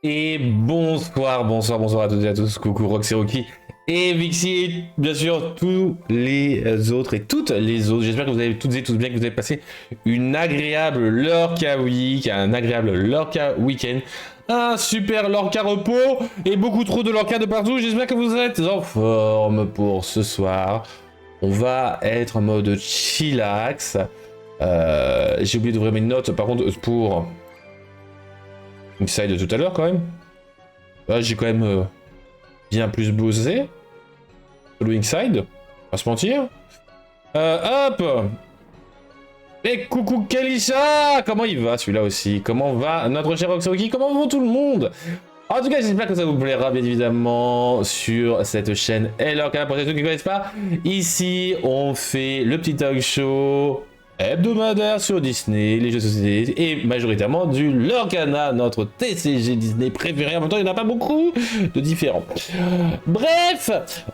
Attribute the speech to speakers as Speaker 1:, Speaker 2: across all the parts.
Speaker 1: Et bonsoir à toutes et à tous, coucou Roxy et Vixie, et bien sûr tous les autres et toutes les autres. J'espère que vous avez toutes et tous bien, que vous avez passé une agréable Lorca Week, un agréable Lorca Week-end, un super Lorca repos et beaucoup trop de Lorca de partout. J'espère que vous êtes en forme pour ce soir. On va être en mode chillax. J'ai oublié d'ouvrir mes notes par contre pour Inside de tout à l'heure quand même. Là j'ai quand même bien plus bossé. Le Inside, on va se mentir. Hop. Et coucou Kalissa. Comment il va celui-là aussi? Comment va notre cher Roxy? Comment va tout le monde? En tout cas, j'espère que ça vous plaira bien évidemment sur cette chaîne. Et alors, pour ceux qui ne connaissent pas, ici on fait le petit talk show hebdomadaire sur Disney, les jeux de société et majoritairement du Lorcana, notre TCG Disney préféré. En même temps, il n'y en a pas beaucoup de différents. Bref,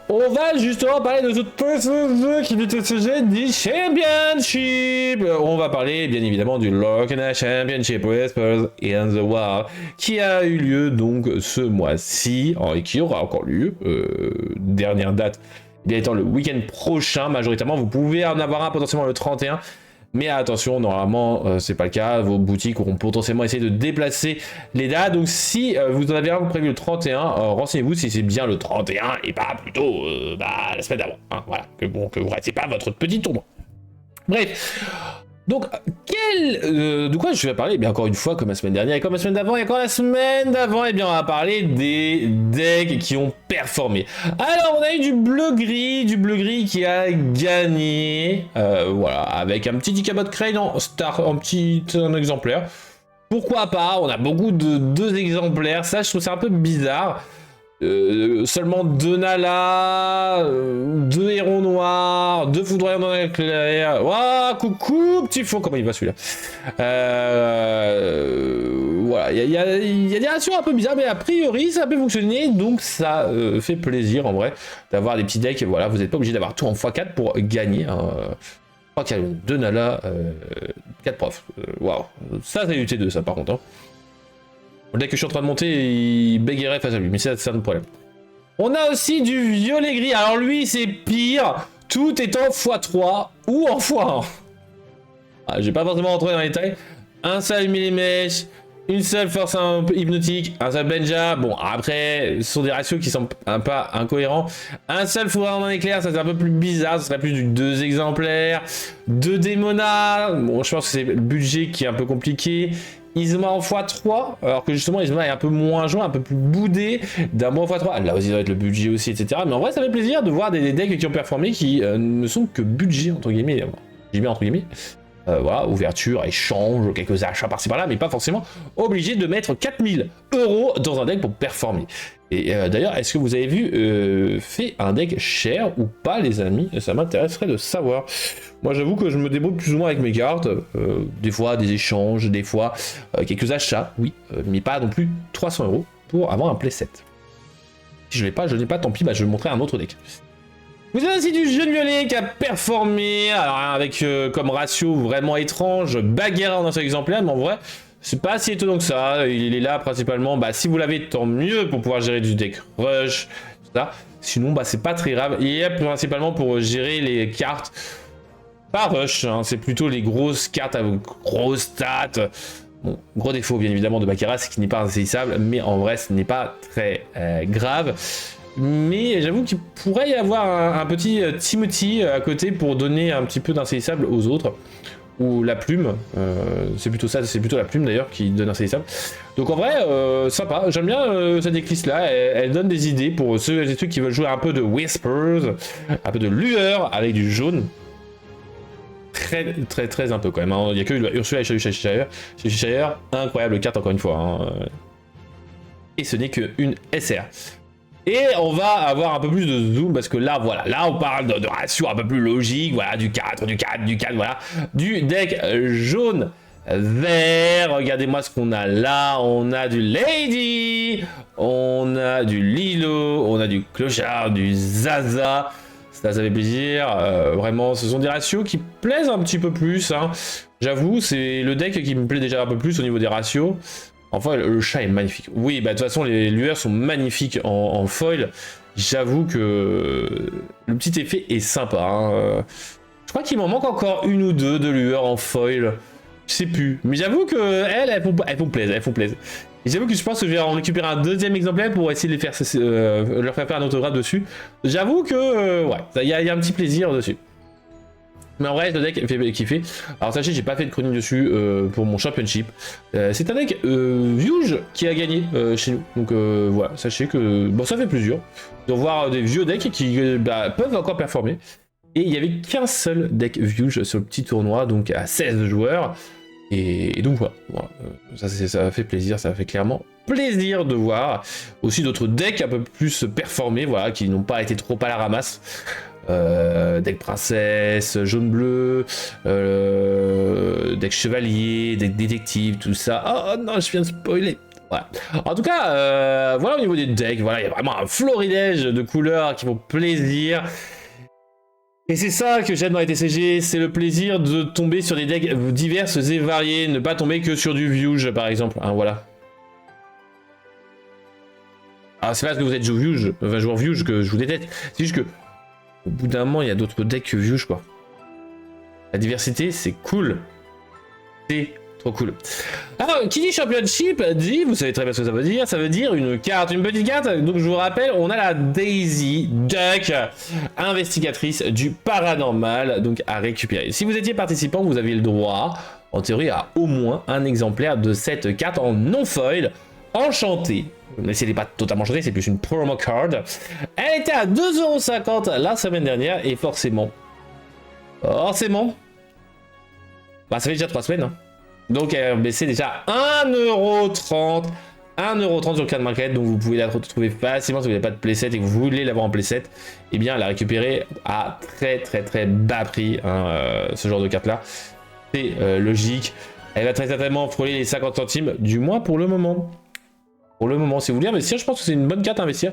Speaker 1: on va justement parler de ce TCG qui est le TCG du Championship. On va parler bien évidemment du Lorcana Championship Whispers in the Wild qui a eu lieu donc ce mois-ci et qui aura encore lieu. Dernière date bien étant le week-end prochain majoritairement. Vous pouvez en avoir un potentiellement le 31. Mais attention, normalement, c'est pas le cas. Vos boutiques auront potentiellement essayé de déplacer les dates. Donc, si vous en avez un prévu le 31, renseignez-vous si c'est bien le 31 et pas plutôt la semaine d'avant. Hein, voilà, que vous ratez pas votre petit tournoi. Bref. Donc, de quoi je vais parler? Eh bien, encore une fois, comme la semaine dernière, et comme la semaine d'avant, et encore la semaine d'avant, eh bien, on va parler des decks qui ont performé. Alors, on a eu du bleu-gris qui a gagné, voilà, avec un petit Ichabod Crane en un exemplaire. Pourquoi pas? On a beaucoup de 2 exemplaires, ça, je trouve ça un peu bizarre. Seulement 2 Nala, 2 héros noirs, 2 foudroyants dans la claire. Waouh, coucou, petit faux, comment il va celui-là? Voilà, il y a des ratios un peu bizarres, mais a priori ça peut fonctionner, donc ça fait plaisir en vrai d'avoir des petits decks. Voilà, vous n'êtes pas obligé d'avoir tout en x4 pour gagner. Hein. Je crois qu'il y a 2 Nala, 4 profs. Waouh, ça c'est du T2 ça par contre. Hein. Le deck que je suis en train de monter, il bégayerait face à lui, mais c'est un autre problème. On a aussi du violet-gris. Alors lui, c'est pire. Tout est en x3 ou en x1. Ah, je vais pas forcément rentrer dans les détails. Un seul millimèche, une seule force hypnotique, un seul Benja. Bon, après, ce sont des ratios qui sont un peu incohérents. Un seul fourreur en éclair, ça c'est un peu plus bizarre. Ce serait plus du 2 exemplaires. 2 Démona. Bon, je pense que c'est le budget qui est un peu compliqué. Isma en x3, alors que justement Isma est un peu moins joint, un peu plus boudé, d'un bon x3. Là aussi, ça va être le budget aussi, etc. Mais en vrai, ça fait plaisir de voir des decks qui ont performé qui ne sont que budget, entre guillemets. J'ai mis entre guillemets. Voilà, ouverture, échange, quelques achats par-ci par-là, mais pas forcément obligé de mettre 4000 € dans un deck pour performer. Et d'ailleurs, est-ce que vous avez vu fait un deck cher ou pas, les amis? Ça m'intéresserait de savoir. Moi, j'avoue que je me débrouille plus ou moins avec mes cartes. Des fois, des échanges, des fois, quelques achats, oui, mais pas non plus 300 € pour avoir un playset. Si je l'ai pas, tant pis, bah, je vais montrer un autre deck. Vous avez aussi du jaune violet qui a performé, alors avec comme ratio vraiment étrange, Bagheera en un seul exemplaire, mais en vrai, c'est pas si étonnant que ça. Il est là principalement, bah, si vous l'avez, tant mieux pour pouvoir gérer du deck rush, tout ça. Sinon, bah, c'est pas très grave. Il est principalement pour gérer les cartes, pas rush, hein, c'est plutôt les grosses cartes à grosses stats. Bon, gros défaut bien évidemment de Bagheera, c'est qu'il n'est pas insaisissable, mais en vrai, ce n'est pas très grave. Mais j'avoue qu'il pourrait y avoir un petit Timothy à côté pour donner un petit peu d'insaisissable aux autres. Ou la plume, c'est plutôt ça, c'est plutôt la plume d'ailleurs qui donne insaisissable. Donc en vrai, sympa, j'aime bien cette decklist là, elle donne des idées pour ceux et ceux qui veulent jouer un peu de Whispers, un peu de lueur avec du jaune. Très un peu quand même, hein. Il n'y a que Ursula et Cheshire, incroyable carte encore une fois. Hein. Et ce n'est qu'une SR. Et on va avoir un peu plus de zoom parce que là, voilà, là on parle de ratio un peu plus logique, voilà, du 4, voilà, du deck jaune vert. Regardez-moi ce qu'on a là, on a du Lady, on a du Lilo, on a du Clochard, du Zaza. Ça fait plaisir, vraiment, ce sont des ratios qui plaisent un petit peu plus, hein. J'avoue, c'est le deck qui me plaît déjà un peu plus au niveau des ratios. En foil, le chat est magnifique. Oui, bah de toute façon, les lueurs sont magnifiques en foil. J'avoue que le petit effet est sympa. Hein. Je crois qu'il m'en manque encore une ou deux de lueurs en foil. Je sais plus. Mais j'avoue que elles font plaisir, elles font plaisir. Et j'avoue que je pense que je vais en récupérer un deuxième exemplaire pour essayer de les faire, leur faire un autographe dessus. J'avoue que, ouais, il y a un petit plaisir dessus. Mais en vrai, le deck fait kiffer. Alors sachez, j'ai pas fait de chronique dessus pour mon championship. C'est un deck Viewge qui a gagné chez nous. Donc voilà, sachez que bon, ça fait plaisir de voir des vieux decks qui peuvent encore performer. Et il y avait qu'un seul deck Viewge sur le petit tournoi, donc à 16 joueurs. Et donc voilà, ça fait plaisir, ça fait clairement plaisir de voir aussi d'autres decks un peu plus performés, voilà, qui n'ont pas été trop à la ramasse. Deck princesse, jaune bleu, deck chevalier, deck détective, tout ça. Oh non, je viens de spoiler. Voilà. En tout cas, voilà au niveau des decks, voilà, il y a vraiment un florilège de couleurs qui font plaisir. Et c'est ça que j'aime dans les TCG, c'est le plaisir de tomber sur des decks diverses et variés, ne pas tomber que sur du Viewge par exemple, hein, voilà. Ah, c'est pas parce que vous êtes joueur Viewge que je vous déteste, c'est juste que au bout d'un moment, il y a d'autres decks que Viewge, quoi. La diversité, c'est cool. C'est trop cool. Alors, qui dit Championship dit, vous savez très bien ce que ça veut dire une carte, une petite carte. Donc, je vous rappelle, on a la Daisy Duck, investigatrice du paranormal, donc à récupérer. Si vous étiez participant, vous aviez le droit, en théorie, à au moins un exemplaire de cette carte en non-foil, enchantée. Mais si elle n'est pas totalement enchantée, c'est plus une promo card. Elle était à 2,50 € la semaine dernière et forcément, bah ça fait déjà 3 semaines. Hein. Donc elle a baissé déjà 1,30 €. 1,30 € sur Card Market, donc vous pouvez la retrouver facilement si vous n'avez pas de playset et que vous voulez l'avoir en playset. Et bien la récupérer à très bas prix, hein, ce genre de carte là. C'est logique. Elle va très certainement frôler les 50 centimes, du moins pour le moment. Pour le moment, si vous voulez investir, je pense que c'est une bonne carte à investir.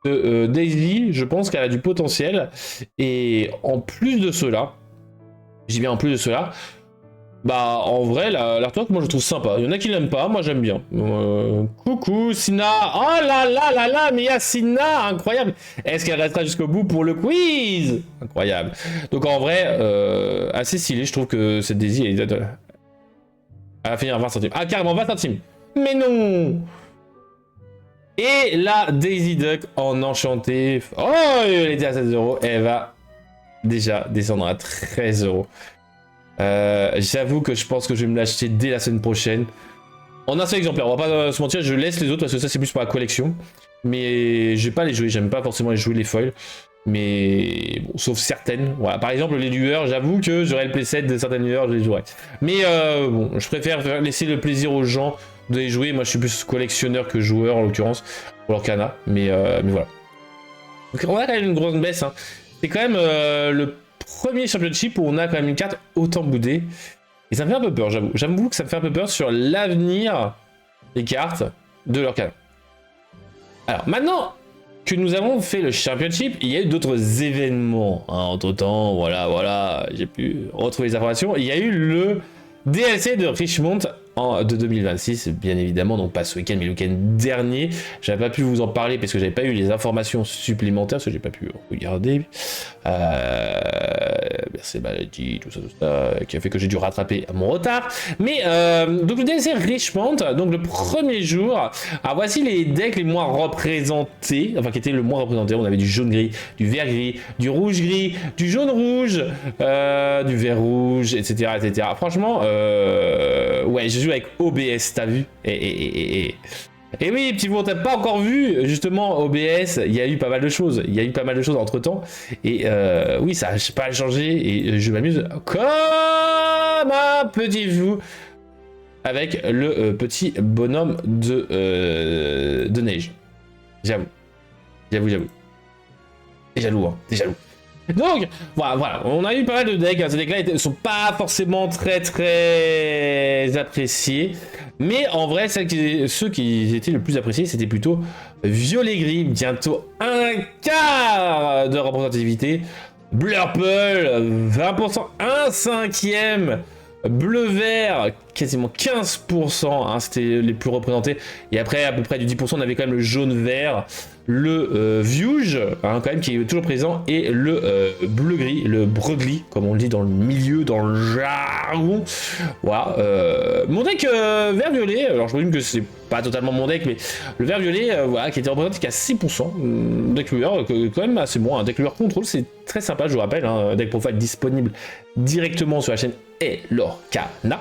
Speaker 1: Daisy, je pense qu'elle a du potentiel. Et en plus de cela, bah en vrai, l'artwork, moi je trouve sympa. Il y en a qui l'aiment pas, moi j'aime bien. Coucou Sina, oh là, mais il y a Sina, incroyable. Est-ce qu'elle restera jusqu'au bout pour le quiz? Incroyable. Donc en vrai, assez stylé, je trouve que cette Daisy, elle va finir à 20 centimes. Ah carrément 20 centimes. Mais non. Et la Daisy Duck en enchanté. Oh, elle était à 16 €. Elle va déjà descendre à 13 €. J'avoue que je pense que je vais me l'acheter dès la semaine prochaine. En un seul exemplaire, on va pas se mentir, je laisse les autres parce que ça c'est plus pour la collection. Mais je vais pas les jouer, j'aime pas forcément les jouer les foils. Mais bon, sauf certaines. Voilà, par exemple les lueurs, j'avoue que j'aurais le playset de certaines lueurs, je les jouerais. Mais bon, je préfère laisser le plaisir aux gens de les jouer. Moi je suis plus collectionneur que joueur en l'occurrence pour l'Orcana. Mais voilà. Donc on a quand même une grosse baisse. Hein. C'est quand même le premier championship où on a quand même une carte autant boudée. Et ça me fait un peu peur, j'avoue. J'avoue que ça me fait un peu peur sur l'avenir des cartes de l'Orcana. Alors maintenant que nous avons fait le championship, il y a eu d'autres événements. Hein, entre temps, voilà, j'ai pu retrouver les informations. Il y a eu le DLC de Richmond de 2026, bien évidemment, donc pas ce week-end, mais le week-end dernier. J'avais pas pu vous en parler parce que j'avais pas eu les informations supplémentaires, parce que j'ai pas pu regarder. Merci maladie, tout ça, qui a fait que j'ai dû rattraper mon retard. Mais donc le DLC Richmond, donc le premier jour. Alors voici les decks les moins représentés, enfin qui étaient le moins représentés. On avait du jaune-gris, du vert-gris, du rouge-gris, du jaune-rouge, du vert-rouge, etc., etc. Franchement, ouais, je joue avec OBS, t'as vu? Et oui, petit vous, t'as pas encore vu, justement, OBS, il y a eu pas mal de choses. Il y a eu pas mal de choses entre temps. Et oui, ça n'a pas changé. Et je m'amuse comme un petit fou avec le petit bonhomme de neige. J'avoue. T'es jaloux, hein. T'es jaloux. Donc, voilà, on a eu pas mal de decks. Hein. Ces decks-là ne sont pas forcément très appréciés. Mais en vrai, ceux qui étaient le plus appréciés, c'était plutôt violet-gris. Bientôt un quart de représentativité. Blurple, 20%, un cinquième. Bleu-vert, quasiment 15%, hein, c'était les plus représentés. Et après, à peu près du 10%, on avait quand même le jaune-vert, le viouge, hein, quand même, qui est toujours présent, et le bleu-gris, le breglis, comme on le dit dans le milieu, dans le jargon. Voilà. Mon deck vert-violet, alors je présume que c'est pas totalement mon deck, mais le vert-violet, voilà, qui était représenté qu'à 6%. Deck lueur, quand même assez bon. Un deck lueur contrôle, c'est très sympa, je vous rappelle. Hein, un deck profile disponible directement sur la chaîne Elorcana.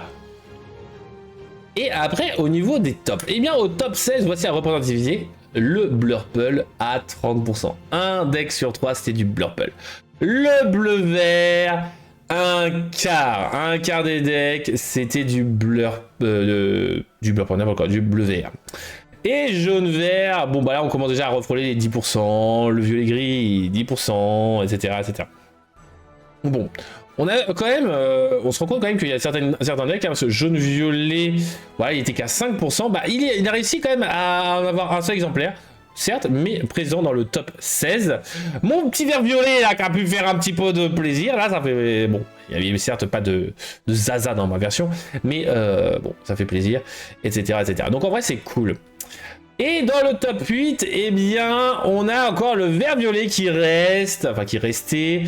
Speaker 1: Et après, au niveau des tops, eh bien, au top 16, voici la représentativité. Le Blurple à 30%. Un deck sur 3, c'était du Blurple. Le bleu-vert, un quart des decks, c'était du Blurple, n'importe quoi, du bleu-vert. Et jaune-vert, bon bah là on commence déjà à refrôler les 10%, le violet-gris 10%, etc., etc. Bon, on a quand même, on se rend compte quand même qu'il y a certains decks, hein, ce jaune-violet, voilà, il était qu'à 5%, bah il a réussi quand même à en avoir un seul exemplaire, certes, mais présent dans le top 16. Mon petit vert violet là, qui a pu faire un petit peu de plaisir, là ça fait, bon, il y avait certes pas de Zaza dans ma version, mais bon, ça fait plaisir, etc., etc. Donc en vrai c'est cool. Et dans le top 8, eh bien, on a encore le vert violet qui reste, enfin qui restait.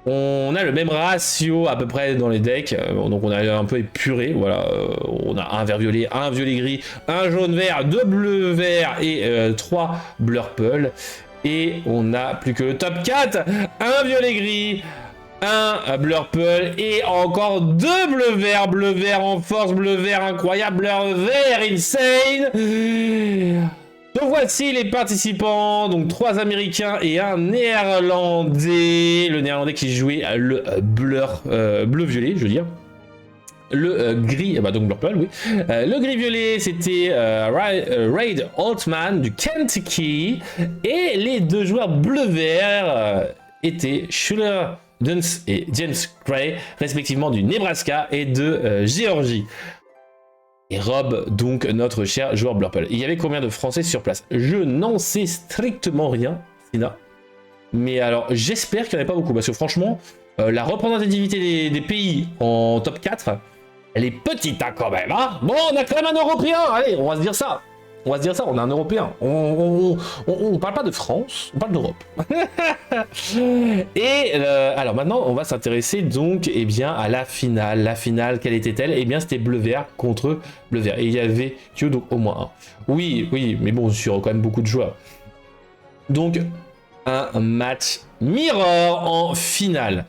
Speaker 1: On a le même ratio à peu près dans les decks, donc on a un peu épuré, voilà, on a un vert violet, un violet gris, un jaune vert, deux bleus verts et 3 blurple. Et on a plus que le top 4, un violet gris, un blurple et encore deux bleu vert en force, bleu vert incroyable, bleu vert insane. Donc voici les participants, donc 3 américains et un néerlandais, le néerlandais qui jouait le bleu-violet, je veux dire. Le gris, bah donc blurple, oui. Le gris-violet, c'était Raid Altman du Kentucky. Et les deux joueurs bleu-vert étaient Schuler Dunce et James Gray, respectivement du Nebraska et de Géorgie. Et Rob, donc notre cher joueur Blurple. Il y avait combien de Français sur place? Je n'en sais strictement rien, Sina. Mais alors, j'espère qu'il n'y en a pas beaucoup, parce que franchement, la représentativité des pays en top 4, elle est petite hein, quand même. Hein, bon, on a quand même un Européen, allez, on va se dire ça. On va se dire ça, on a un Européen. On parle pas de France, on parle d'Europe. Et alors maintenant, on va s'intéresser donc eh bien, à la finale. La finale, quelle était-elle? Eh bien, c'était bleu-vert contre bleu-vert. Et il y avait que donc au moins un. Oui, oui, mais bon, sur quand même beaucoup de joueurs. Donc, un match mirror en finale.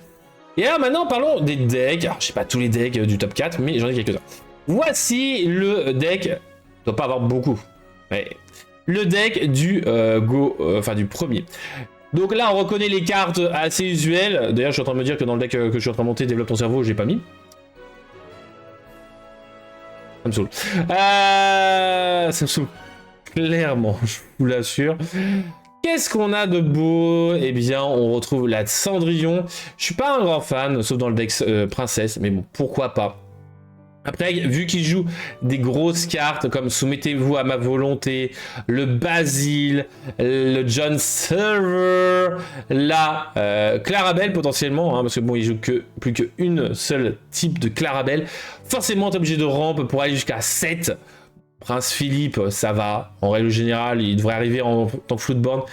Speaker 1: Et alors maintenant, parlons des decks. Alors, je sais pas tous les decks du top 4, mais j'en ai quelques-uns. Voici le deck. Il ne doit pas avoir beaucoup. Ouais. Le deck du du premier. Donc là, on reconnaît les cartes assez usuelles. D'ailleurs, je suis en train de me dire que dans le deck que je suis en train de monter, développe ton cerveau, j'ai pas mis. Ça me saoule. Ça me saoule. Clairement, je vous l'assure. Qu'est-ce qu'on a de beau? Eh bien, on retrouve la Cendrillon. Je suis pas un grand fan, sauf dans le deck Princesse, mais bon, pourquoi pas. Après, vu qu'il joue des grosses cartes comme Soumettez-vous à ma volonté, le Basile, le John Server, la Clarabelle potentiellement, hein, parce que bon, il joue plus qu'une seule type de Clarabelle. Forcément, t'es obligé de rampe pour aller jusqu'à 7. Prince Philippe, ça va. En règle générale, il devrait arriver en tant que Floodborn.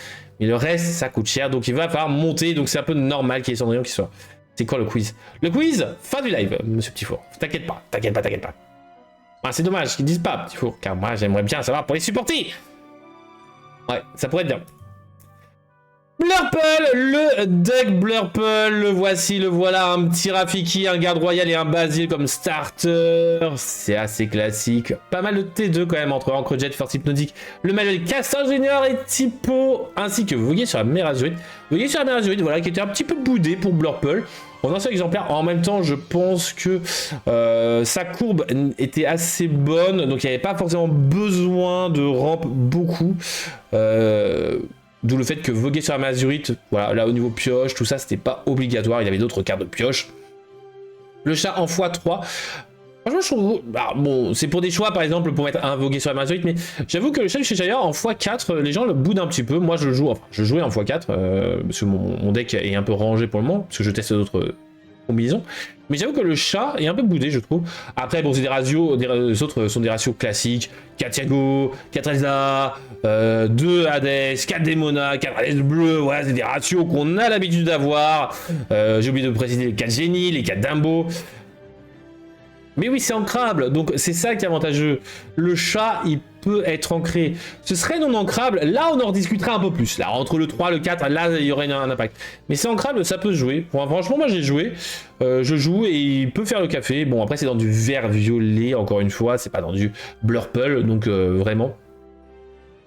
Speaker 1: Mais le reste, ça coûte cher, donc il va falloir monter. Donc c'est un peu normal qu'il y ait Cendrillon qui soit. C'est quoi le quiz? Le quiz, fin du live, monsieur Petit Four. T'inquiète pas, t'inquiète pas, t'inquiète pas. Ah, c'est dommage qu'ils disent pas, Petit Four, car moi j'aimerais bien savoir pour les supporter. Ouais, ça pourrait être bien. Blurple, le deck Blurple, le voici, le voilà, un petit Rafiki, un garde royal et un Basile comme starter. C'est assez classique. Pas mal de T2 quand même entre Ancrejet, Force Hypnotique, le Manuel Castor Junior et Typo, ainsi que vous voyez sur la Merazoid. Vous voyez sur la Merazoid, voilà, qui était un petit peu boudé pour Blurple. On a un seul exemplaire. En même temps, je pense que sa courbe était assez bonne, donc il n'y avait pas forcément besoin de rampe beaucoup. D'où le fait que voguer sur la Mazurite, voilà, là au niveau pioche, tout ça, c'était pas obligatoire. Il y avait d'autres cartes de pioche. Le chat en x3. Franchement, je trouve. Bah, bon, c'est pour des choix, par exemple, pour mettre un voguer sur la Mazurite, mais j'avoue que le chat du Cheshire en x4, les gens le boudent un petit peu. Moi, je jouais en x4, parce que mon deck est un peu rangé pour le moment, parce que je teste d'autres combinaison. Mais j'avoue que le chat est un peu boudé, je trouve. Après, bon, c'est des ratios, les autres sont des ratios classiques. 4 Thiago, 4 Elsa, 2 Hades, 4 Demona, 4 Hades bleu. Voilà, c'est des ratios qu'on a l'habitude d'avoir. J'ai oublié de préciser les 4 génies, les 4 Dumbo. Mais oui, c'est ancrable, donc c'est ça qui est avantageux. Le chat, il peut être ancré. Ce serait non ancrable, là on en rediscuterait un peu plus. Là, entre le 3 et le 4, là il y aurait un impact. Mais c'est ancrable, ça peut se jouer. Bon, franchement, moi j'ai joué. Je joue et il peut faire le café. Bon, après c'est dans du vert violet, encore une fois, c'est pas dans du blurple, donc vraiment.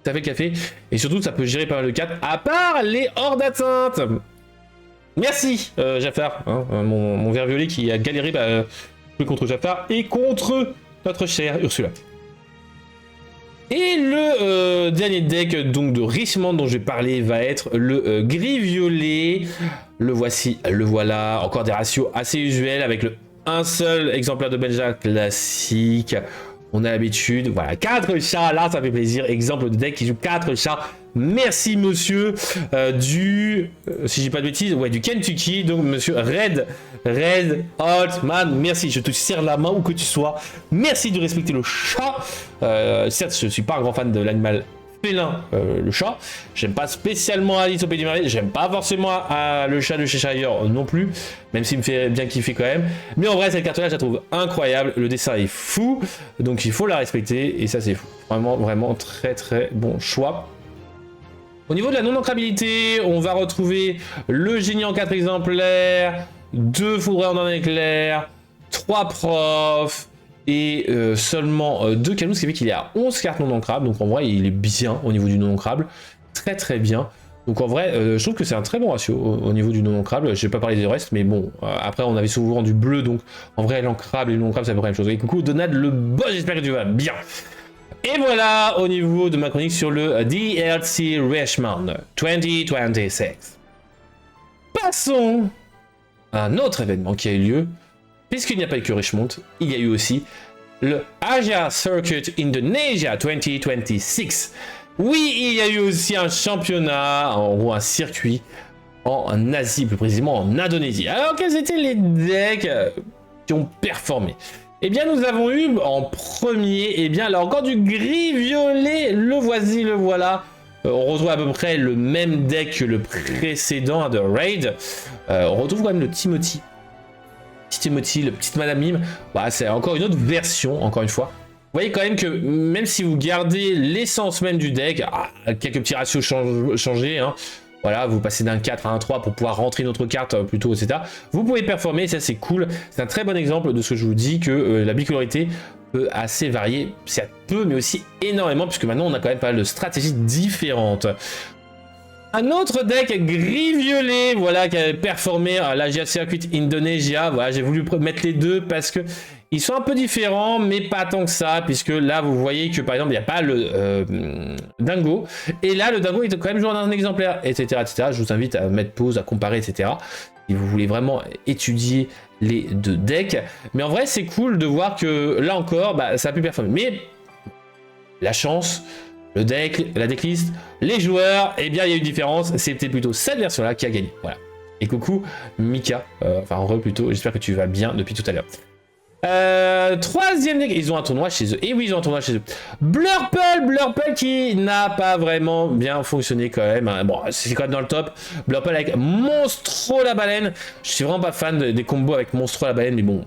Speaker 1: Ça fait le café. Et surtout, ça peut gérer par le 4, à part les hors d'atteinte. Merci, Jafar, hein, mon vert violet qui a galéré... contre Jafar et contre notre chère Ursula. Et le dernier deck donc de Richmond dont je vais parler va être le gris-violet. Le voici, le voilà. Encore des ratios assez usuels avec le un seul exemplaire de Benja classique. On a l'habitude. Voilà, 4 chats. Là, ça fait plaisir. Exemple de deck qui joue 4 chats. Merci monsieur si j'ai pas de bêtises, ouais, du Kentucky, donc monsieur Red Altman, merci, je te serre la main où que tu sois, merci de respecter le chat. Certes, je suis pas un grand fan de l'animal félin, le chat, j'aime pas spécialement Alice au Pays des Merveilles, j'aime pas forcément le chat de Cheshire non plus, même s'il me fait bien kiffer quand même, mais en vrai cette carte là je la trouve incroyable, le dessin est fou, donc il faut la respecter, et ça c'est fou, vraiment très très bon choix. Au niveau de la non-ancrabilité, on va retrouver le génie en 4 exemplaires, 2 foudreurs en un éclair, 3 profs et seulement 2 canons, ce qui fait qu'il est à 11 cartes non-ancrables. Donc en vrai, il est bien au niveau du non-ancrable. Très bien. Donc en vrai, je trouve que c'est un très bon ratio au niveau du non-ancrable. Je vais pas parler des restes, mais bon, après on avait souvent du bleu, donc en vrai, l'ancrable et le non-ancrable, c'est à peu près la même chose. Et coucou Donald le boss, j'espère que tu vas bien. Et voilà au niveau de ma chronique sur le DLC Richmond 2026. Passons à un autre événement qui a eu lieu, puisqu'il n'y a pas eu que Richmond, il y a eu aussi le Asia Circuit Indonesia 2026. Oui, il y a eu aussi un championnat, ou un circuit en Asie, plus précisément en Indonésie. Alors quels étaient les decks qui ont performé ? Eh bien, nous avons eu en premier, eh bien, là encore du gris-violet, le voici, le voilà. On retrouve à peu près le même deck que le précédent de Raid. On retrouve quand même le Timothy. Petit Timothy, le petit Madame Mime. Bah, c'est encore une autre version, encore une fois. Vous voyez quand même que même si vous gardez l'essence même du deck, quelques petits ratios changés, hein. Voilà, vous passez d'un 4 à un 3 pour pouvoir rentrer une autre carte plutôt, etc. Vous pouvez performer, ça c'est cool. C'est un très bon exemple de ce que je vous dis, que la bicolorité peut assez varier. C'est peu, mais aussi énormément, puisque maintenant on a quand même pas mal de stratégies différentes. Un autre deck gris-violet, voilà, qui a performé à l'Asia Circuit Indonesia. Voilà, j'ai voulu mettre les deux parce que ils sont un peu différents, mais pas tant que ça, puisque là, vous voyez que, par exemple, il n'y a pas le dingo. Et là, le dingo est quand même joué dans un exemplaire, etc., etc. Je vous invite à mettre pause, à comparer, etc. Si vous voulez vraiment étudier les deux decks. Mais en vrai, c'est cool de voir que, là encore, bah, ça a pu performer. Mais la chance, le deck, la decklist, les joueurs, eh bien, il y a eu une différence. C'était plutôt cette version-là qui a gagné. Voilà. Et coucou, Mika. Enfin, plutôt, j'espère que tu vas bien depuis tout à l'heure. Troisième deck, ils ont un tournoi chez eux. Et oui, ils ont un tournoi chez eux. Blurple qui n'a pas vraiment bien fonctionné quand même. Bon, c'est quand même dans le top. Blurple avec Monstro la baleine. Je suis vraiment pas fan des combos avec Monstro la baleine, mais bon,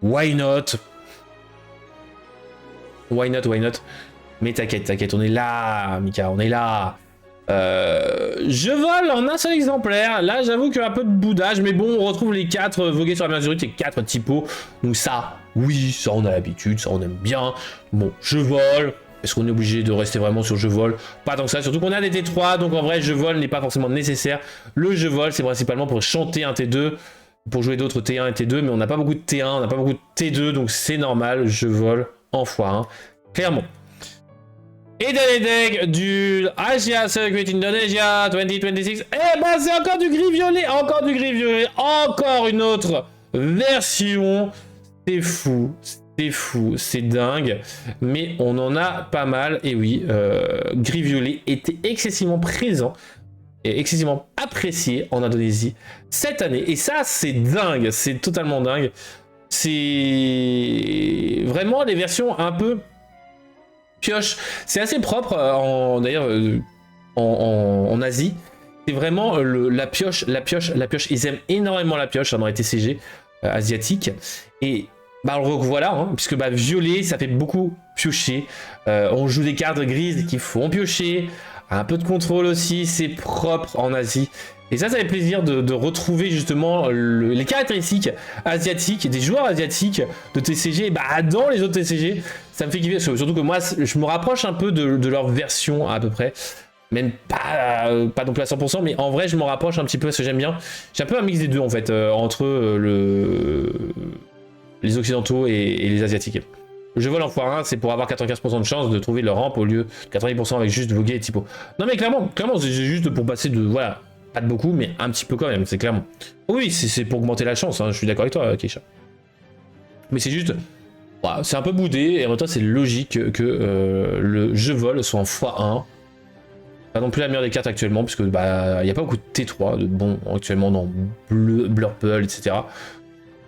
Speaker 1: why not? Why not? Mais t'inquiète, on est là, Mika, on est là. Je vole en un seul exemplaire. Là, j'avoue qu'il y a un peu de boudage, mais bon, on retrouve les 4 vogués sur la majorité, 4 typos. Donc ça, oui, ça on a l'habitude, ça on aime bien. Bon, je vole. Est-ce qu'on est obligé de rester vraiment sur je vole? Pas tant que ça, surtout qu'on a des T3, donc en vrai, je vole n'est pas forcément nécessaire. Le je vole, c'est principalement pour chanter un T2, pour jouer d'autres T1 et T2, mais on n'a pas beaucoup de T1, on n'a pas beaucoup de T2, donc c'est normal, je vole en x1, clairement. Et dans les decks du Asia Circuit Indonesia 2026, eh ben c'est encore du gris-violet, encore une autre version. C'est fou, c'est dingue, mais on en a pas mal, et oui, gris-violet était excessivement présent est excessivement apprécié en Indonésie cette année. Et ça, c'est dingue, c'est totalement dingue. C'est vraiment les versions un peu pioche. C'est assez propre, d'ailleurs, en Asie. C'est vraiment la pioche. Ils aiment énormément la pioche dans les TCG asiatiques. Et bah, on le revoit hein, puisque bah, violet, ça fait beaucoup piocher. On joue des cartes grises qui font piocher. Un peu de contrôle aussi, c'est propre en Asie. Et ça fait plaisir de retrouver justement les caractéristiques asiatiques, des joueurs asiatiques de TCG bah, dans les autres TCG. Ça me fait kiffer, surtout que moi, je me rapproche un peu de leur version à peu près. Même pas non plus à 100%, mais en vrai, je m'en rapproche un petit peu parce que j'aime bien. J'ai un peu un mix des deux en fait, entre les occidentaux et les asiatiques. Je vole en x1, c'est pour avoir 95% de chance de trouver leur rampe au lieu de 90% avec juste Voguer et Typo. Non mais clairement, c'est juste pour passer de... Voilà, pas de beaucoup, mais un petit peu quand même, c'est clairement. Oui, c'est pour augmenter la chance, hein, je suis d'accord avec toi, Keisha. Mais c'est juste... Voilà, c'est un peu boudé, et en même temps c'est logique que le je vole soit en x1. Pas non plus la meilleure des cartes actuellement, puisque bah, y a pas beaucoup de T3 de bon actuellement dans Blurple, etc.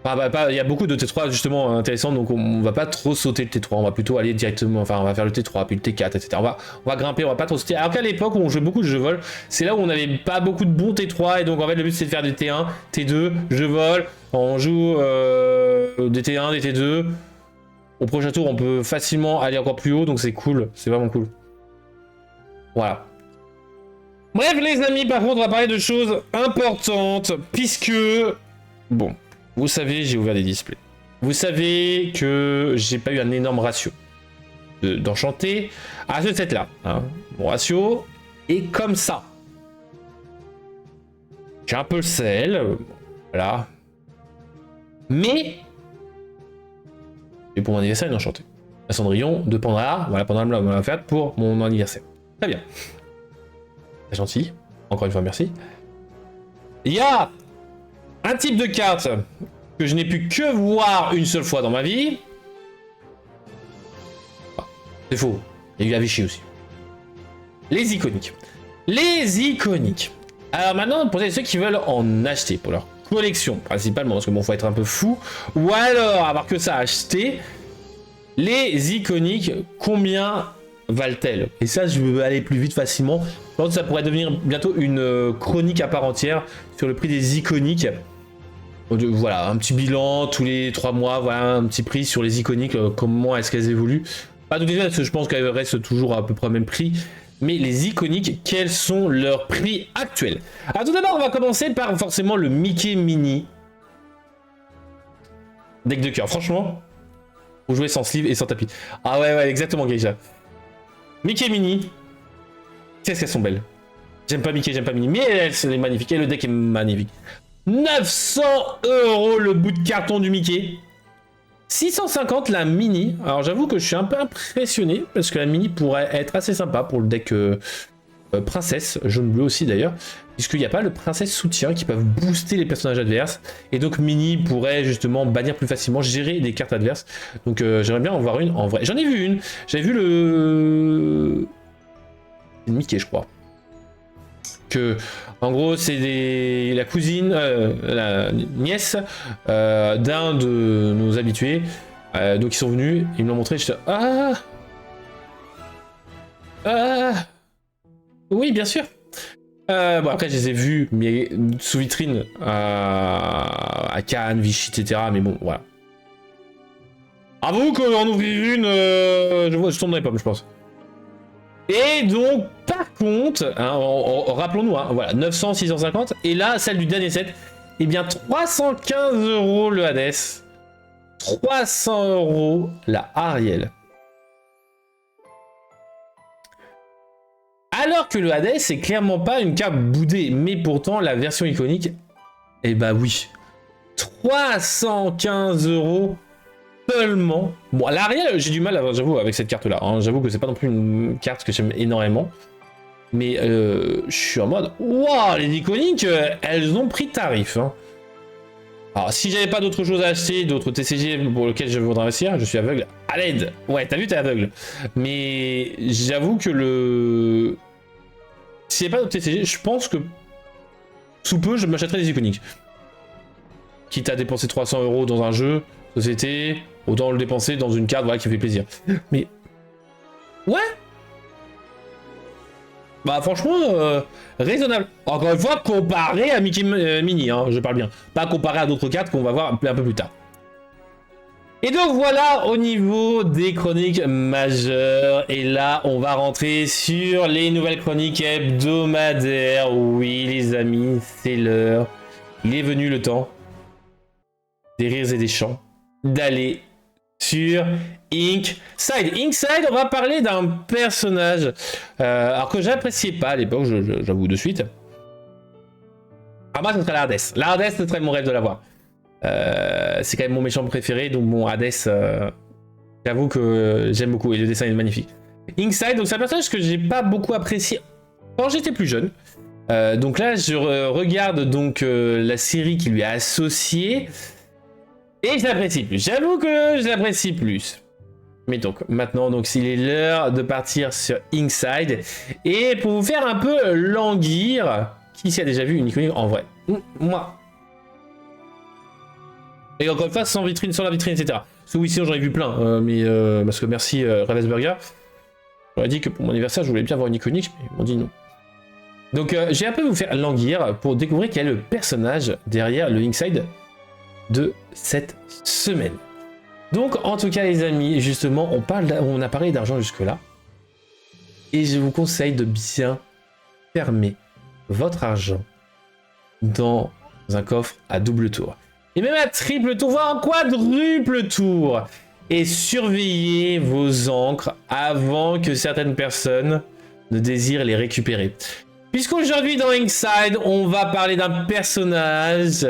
Speaker 1: Il y a beaucoup de T3 justement intéressants, donc on va pas trop sauter le T3, on va plutôt aller directement, enfin on va faire le T3, puis le T4, etc. On va grimper, on va pas trop sauter. Alors qu'à l'époque où on jouait beaucoup de jeux vol, c'est là où on n'avait pas beaucoup de bons T3, et donc en fait le but c'est de faire des T1, T2, jeux vol, on joue des T1, des T2. Au prochain tour on peut facilement aller encore plus haut, donc c'est cool, c'est vraiment cool. Voilà. Bref les amis, par contre on va parler de choses importantes, puisque... Bon... Vous savez, j'ai ouvert des displays. Vous savez que j'ai pas eu un énorme ratio d'enchanté à ce set-là. Hein. Mon ratio est comme ça. J'ai un peu le sel, voilà. Mais et pour mon anniversaire, une enchantée. Un Cendrillon de Pandora, voilà, Pandora me l'a fait pour mon anniversaire. Très bien. C'est gentil. Encore une fois, merci. Il y a un type de carte que je n'ai pu que voir une seule fois dans ma vie. Ah, c'est faux. Il y a eu la Vichy aussi. Les iconiques. Les iconiques. Alors maintenant, pour ceux qui veulent en acheter pour leur collection, principalement, parce que bon, faut être un peu fou, ou alors avoir que ça à acheter, les iconiques, combien valent-elles? Et ça, je veux aller plus vite facilement. Je pense que ça pourrait devenir bientôt une chronique à part entière sur le prix des iconiques. Voilà, un petit bilan tous les 3 mois, voilà, un petit prix sur les iconiques, comment est-ce qu'elles évoluent. Pas toutes les fois, parce que je pense qu'elles restent toujours à peu près au même prix. Mais les iconiques, quels sont leurs prix actuels? Alors tout d'abord, on va commencer par forcément le Mickey Mini. Deck de cœur, franchement, vous jouez sans sleeve et sans tapis. Ah ouais, exactement, Geisha. Mickey Mini, qu'est-ce qu'elles sont belles. J'aime pas Mickey, j'aime pas Mini, mais elle, c'est magnifique, et le deck est magnifique. 900 € le bout de carton du Mickey. 650 la mini. Alors j'avoue que je suis un peu impressionné parce que la mini pourrait être assez sympa pour le deck princesse, jaune bleu aussi d'ailleurs, puisqu'il n'y a pas le princesse soutien qui peuvent booster les personnages adverses, et donc mini pourrait justement bannir plus facilement, gérer des cartes adverses. Donc j'aimerais bien en voir une en vrai. J'en ai vu une, j'avais vu le Mickey je crois. Que en gros c'est la cousine, la nièce d'un de nos habitués, donc ils sont venus, ils me l'ont montré, j'étais oui bien sûr. Bon après je les ai vus mais sous vitrine à Cannes, Vichy, etc. Mais bon voilà. Avoue qu'en ouvrir une, je tournerai pas je pense. Et donc, par contre, hein, rappelons-nous, hein, voilà, 900, 650, et là, celle du dernier set, eh bien, 315 € le Hades, 300 € la Ariel. Alors que le Hades, c'est clairement pas une carte boudée, mais pourtant, la version iconique, eh bah oui, 315 € seulement. Bon, l'Ariel, j'ai du mal, j'avoue, avec cette carte-là. Hein. J'avoue que c'est pas non plus une carte que j'aime énormément. Mais je suis en mode, waouh, les iconiques, elles ont pris tarif. Hein. Alors, si j'avais pas d'autres choses à acheter, d'autres TCG pour lesquels je voudrais investir, je suis aveugle à l'aide. Ouais, t'as vu, t'es aveugle. Mais j'avoue que s'il n'y a pas d'autres TCG, je pense que sous peu, je m'achèterai des iconiques. Quitte à dépenser 300 € dans un jeu, société, autant le dépenser dans une carte, voilà, qui me fait plaisir. Mais... ouais. Bah franchement, raisonnable. Encore une fois, comparé à Mickey Mini, hein, je parle bien. Pas comparé à d'autres cartes qu'on va voir un peu plus tard. Et donc voilà au niveau des chroniques majeures. Et là, on va rentrer sur les nouvelles chroniques hebdomadaires. Oui, les amis, c'est l'heure. Il est venu le temps des rires et des chants d'aller sur Inkside. Inkside, on va parler d'un personnage alors que j'appréciais pas à l'époque, j'avoue de suite. Ah, moi, ce serait l'Hades. L'Hades, ce serait mon rêve de l'avoir. C'est quand même mon méchant préféré, donc bon, Hades, j'avoue que j'aime beaucoup et le dessin est magnifique. Inkside, donc c'est un personnage que j'ai pas beaucoup apprécié quand j'étais plus jeune. Donc là, je regarde donc la série qui lui a associé et je l'apprécie plus. J'avoue que je l'apprécie plus. Mais donc maintenant, donc il est l'heure de partir sur Inkside et pour vous faire un peu languir, qui s'y a déjà vu une iconique en vrai? Moi. Et encore une fois, sans vitrine, sans la vitrine, etc. Celui-ci, j'en ai vu plein, parce que merci Ravensburger. J'aurais dit que pour mon anniversaire, je voulais bien avoir une iconique, mais ils m'ont dit non. Donc, j'ai un peu vous faire languir pour découvrir quel est le personnage derrière le Inkside de cette semaine. Donc, en tout cas, les amis, justement, on a parlé d'argent jusque-là. Et je vous conseille de bien fermer votre argent dans un coffre à double tour. Et même à triple tour, voire en quadruple tour. Et surveillez vos encres avant que certaines personnes ne désirent les récupérer. Puisqu'aujourd'hui dans Inkside, on va parler d'un personnage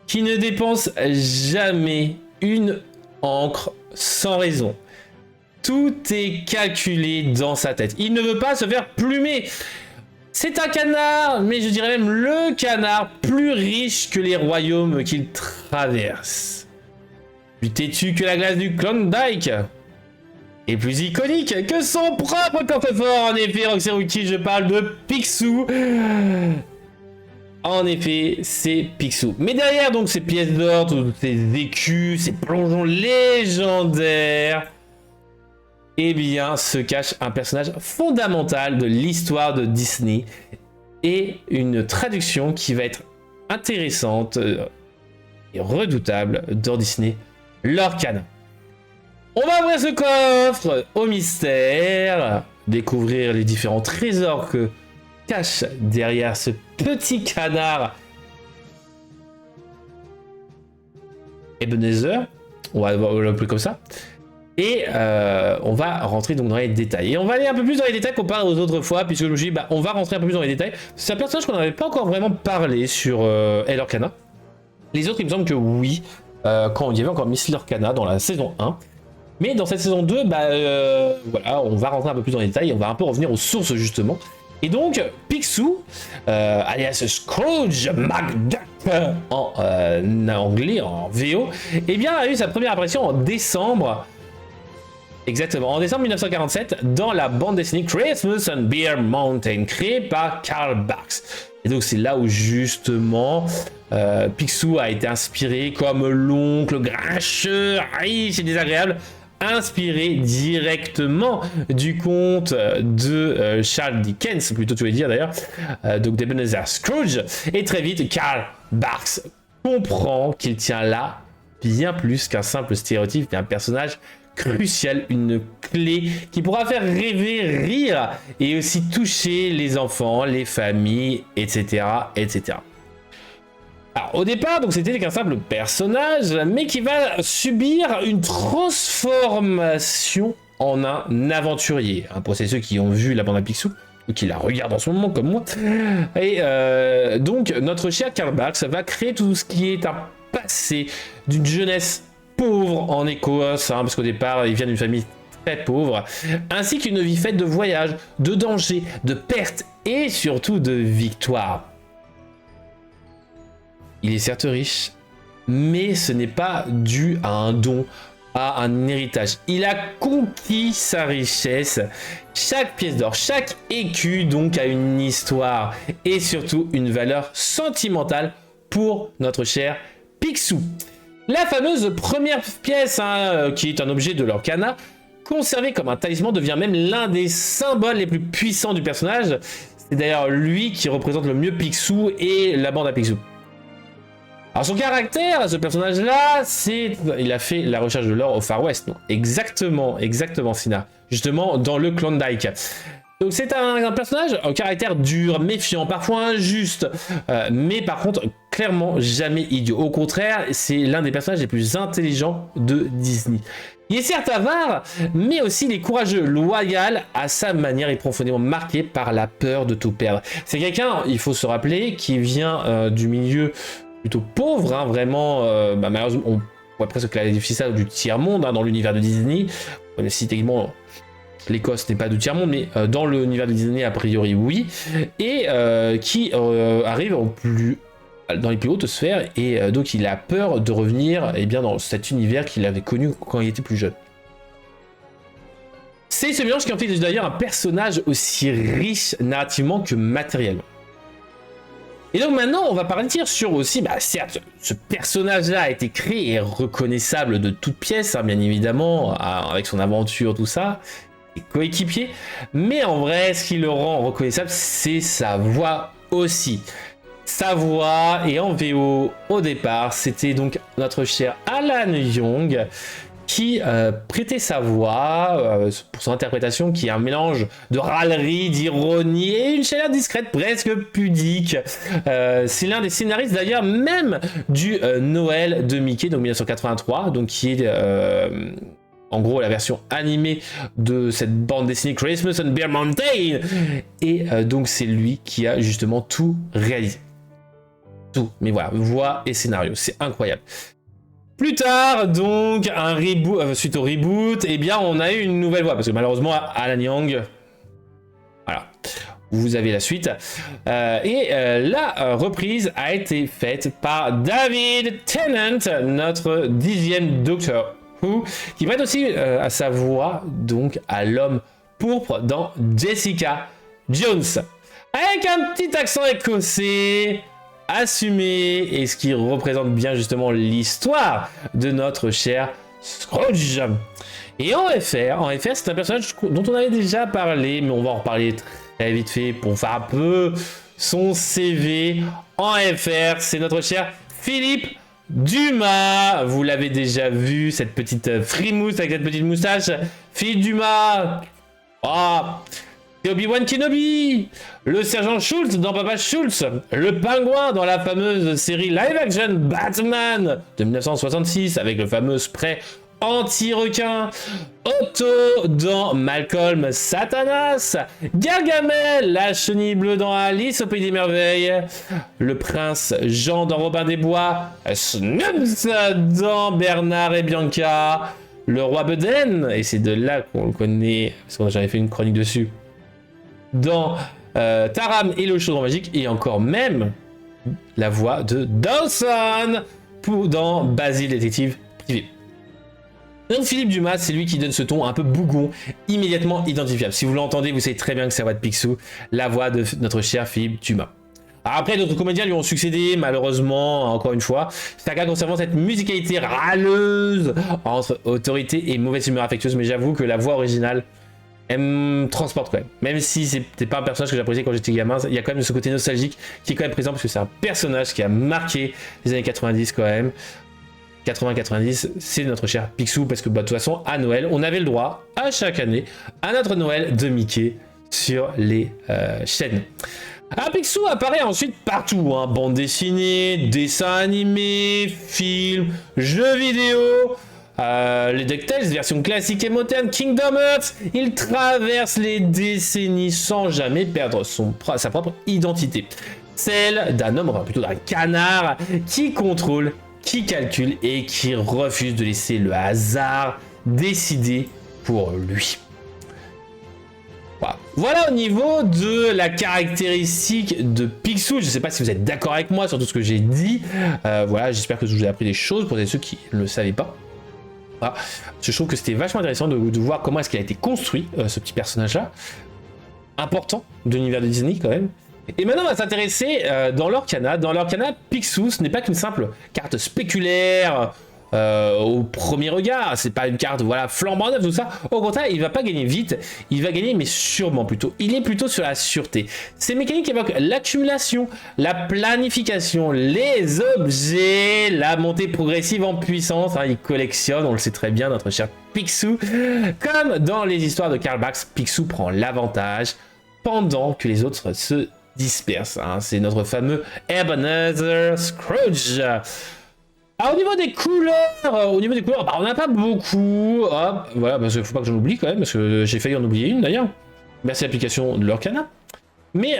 Speaker 1: qui ne dépense jamais une encre sans raison. Tout est calculé dans sa tête. Il ne veut pas se faire plumer. C'est un canard, mais je dirais même le canard plus riche que les royaumes qu'il traverse. Plus têtu que la glace du Klondike. Et plus iconique que son propre coffre-fort. En effet, Roxy, je parle de Picsou. En effet, c'est Picsou. Mais derrière donc ces pièces d'or, tous ces écus, ces plongeons légendaires, eh bien, se cache un personnage fondamental de l'histoire de Disney et une traduction qui va être intéressante et redoutable dans Disney, Lorcana. On va ouvrir ce coffre au mystère, découvrir les différents trésors que cache derrière ce petit canard Ebenezer, on va l'appeler comme ça. Et on va rentrer donc dans les détails. Et on va aller un peu plus dans les détails comparé aux autres fois, puisque je me suis dit, bah, on va rentrer un peu plus dans les détails. C'est un personnage qu'on n'avait pas encore vraiment parlé sur Lorcana. Les autres, il me semble que oui, quand il y avait encore Miss Lorcana dans la saison 1. Mais dans cette saison 2, bah, voilà, on va rentrer un peu plus dans les détails, on va un peu revenir aux sources justement. Et donc, Picsou, alias Scrooge McDuck en anglais, en VO, eh bien, a eu sa première apparition en décembre. Exactement, en décembre 1947, dans la bande dessinée Christmas on Beer Mountain, créée par Carl Barks. Et donc c'est là où justement Picsou a été inspiré comme l'oncle grincheux, riche et désagréable, inspiré directement du conte de Charles Dickens, plutôt tu voulais dire d'ailleurs, donc d'Ebenezer Scrooge. Et très vite, Carl Barks comprend qu'il tient là bien plus qu'un simple stéréotype, mais un personnage crucial, une clé qui pourra faire rêver, rire et aussi toucher les enfants, les familles, etc., etc. Alors, au départ, donc c'était qu'un simple personnage, mais qui va subir une transformation en un aventurier. Pour ceux qui ont vu la bande à Picsou, ou qui la regardent en ce moment comme moi. Et donc, notre cher Carl Barks va créer tout ce qui est un passé d'une jeunesse pauvre en Écosse, parce qu'au départ, il vient d'une famille très pauvre, ainsi qu'une vie faite de voyages, de dangers, de pertes et surtout de victoires. Il est certes riche, mais ce n'est pas dû à un don a un héritage. Il a conquis sa richesse. Chaque pièce d'or, chaque écu donc a une histoire et surtout une valeur sentimentale pour notre cher Picsou. La fameuse première pièce, qui est un objet de l'Orcana, conservé comme un talisman, devient même l'un des symboles les plus puissants du personnage. C'est d'ailleurs lui qui représente le mieux Picsou et la bande à Picsou. Alors son caractère, ce personnage-là, il a fait la recherche de l'or au Far West. Non, exactement, Sina. Justement, dans le Klondike. Donc c'est un personnage au caractère dur, méfiant, parfois injuste, mais par contre, clairement jamais idiot. Au contraire, c'est l'un des personnages les plus intelligents de Disney. Il est certes avare, mais aussi il est courageux, loyal à sa manière et profondément marqué par la peur de tout perdre. C'est quelqu'un, il faut se rappeler, qui vient du milieu plutôt pauvre, vraiment, malheureusement, on pourrait presque qualifier ça du tiers-monde dans l'univers de Disney. Même si techniquement l'Écosse n'est pas du tiers-monde, mais dans l'univers de Disney, a priori, oui. Et qui arrive dans les plus hautes sphères, et donc il a peur de revenir dans cet univers qu'il avait connu quand il était plus jeune. C'est ce mélange qui en fait d'ailleurs un personnage aussi riche narrativement que matériellement. Et donc maintenant, on va partir sur aussi, certes, ce personnage-là a été créé et reconnaissable de toutes pièces, bien évidemment, avec son aventure, tout ça, et coéquipier, mais en vrai, ce qui le rend reconnaissable, c'est sa voix aussi. Sa voix, et en VO, au départ, c'était donc notre cher Alan Young, qui prêtait sa voix pour son interprétation, qui est un mélange de râlerie, d'ironie et une chaleur discrète, presque pudique. C'est l'un des scénaristes d'ailleurs même du Noël de Mickey, donc 1983, donc qui est en gros la version animée de cette bande dessinée Christmas on Bear Mountain. Et donc c'est lui qui a justement tout réalisé. Tout, mais voilà, voix et scénario, c'est incroyable. Plus tard, donc, un reboot, suite au reboot, on a eu une nouvelle voix, parce que malheureusement, Alan Young, voilà, vous avez la suite. La reprise a été faite par David Tennant, notre 10e Doctor Who, qui prête aussi à sa voix, donc, à l'homme pourpre dans Jessica Jones. Avec un petit accent écossais, assumé, et ce qui représente bien justement l'histoire de notre cher Scrooge. Et en FR, c'est un personnage dont on avait déjà parlé, mais on va en reparler très vite fait pour faire un peu son CV. En FR, c'est notre cher Philippe Dumas. Vous l'avez déjà vu, cette petite frimousse avec cette petite moustache. Philippe Dumas. Obi-Wan Kenobi, le sergent Schultz dans Papa Schultz, le pingouin dans la fameuse série live-action Batman de 1966 avec le fameux spray anti-requin, Otto dans Malcolm Satanas, Gargamel, la chenille bleue dans Alice au Pays des Merveilles, le prince Jean dans Robin des Bois, Snoops dans Bernard et Bianca, le roi Beden, et c'est de là qu'on le connaît, parce qu'on a jamais fait une chronique dessus, dans Taram et le chaudron magique, et encore même la voix de Dawson dans Basile détective privé. Donc Philippe Dumas, c'est lui qui donne ce ton un peu bougon, immédiatement identifiable. Si vous l'entendez, vous savez très bien que c'est la voix de Picsou, la voix de notre cher Philippe Dumas. Alors après, d'autres comédiens lui ont succédé, malheureusement, encore une fois. Chacun conservant cette musicalité râleuse entre autorité et mauvaise humeur affectueuse, mais j'avoue que la voix originale, elle me transporte quand même. Même si c'était pas un personnage que j'appréciais quand j'étais gamin, il y a quand même ce côté nostalgique qui est quand même présent, parce que c'est un personnage qui a marqué les années 90 quand même. 80-90, c'est notre cher Picsou, parce que de toute façon, à Noël, on avait le droit, à chaque année, à notre Noël de Mickey sur les chaînes. Alors Picsou apparaît ensuite partout, bande dessinée, dessins animés, films, jeux vidéo, les DuckTales, version classique et moderne, Kingdom Hearts. Il traverse les décennies sans jamais perdre sa propre identité. Celle d'un homme, plutôt d'un canard, qui contrôle, qui calcule et qui refuse de laisser le hasard décider pour lui. Voilà au niveau de la caractéristique de Picsou. Je ne sais pas si vous êtes d'accord avec moi sur tout ce que j'ai dit. Voilà, j'espère que je vous ai appris des choses pour ceux qui ne le savaient pas. Voilà. Je trouve que c'était vachement intéressant de voir comment est-ce qu'il a été construit, ce petit personnage-là. Important de l'univers de Disney quand même. Et maintenant on va s'intéresser dans l'Orcana. Dans l'Orcana, Picsou, ce n'est pas qu'une simple carte spéculaire au premier regard. C'est pas une carte voilà flambant neuve tout ça. Au contraire, il va pas gagner vite, il va gagner mais sûrement plutôt. Il est plutôt sur la sûreté. Ces mécaniques évoquent l'accumulation, la planification, les objets, la montée progressive en puissance. Hein, il collectionne, on le sait très bien, notre cher Picsou. Comme dans les histoires de Karl Barks, Picsou prend l'avantage pendant que les autres se dispersent. Hein. C'est notre fameux Ebenezer Scrooge. Alors, au niveau des couleurs, bah, on n'a pas beaucoup. Hop, voilà, parce qu'il faut pas que j'en oublie quand même, parce que j'ai failli en oublier une d'ailleurs. Merci à l'application de l'Orcana. Mais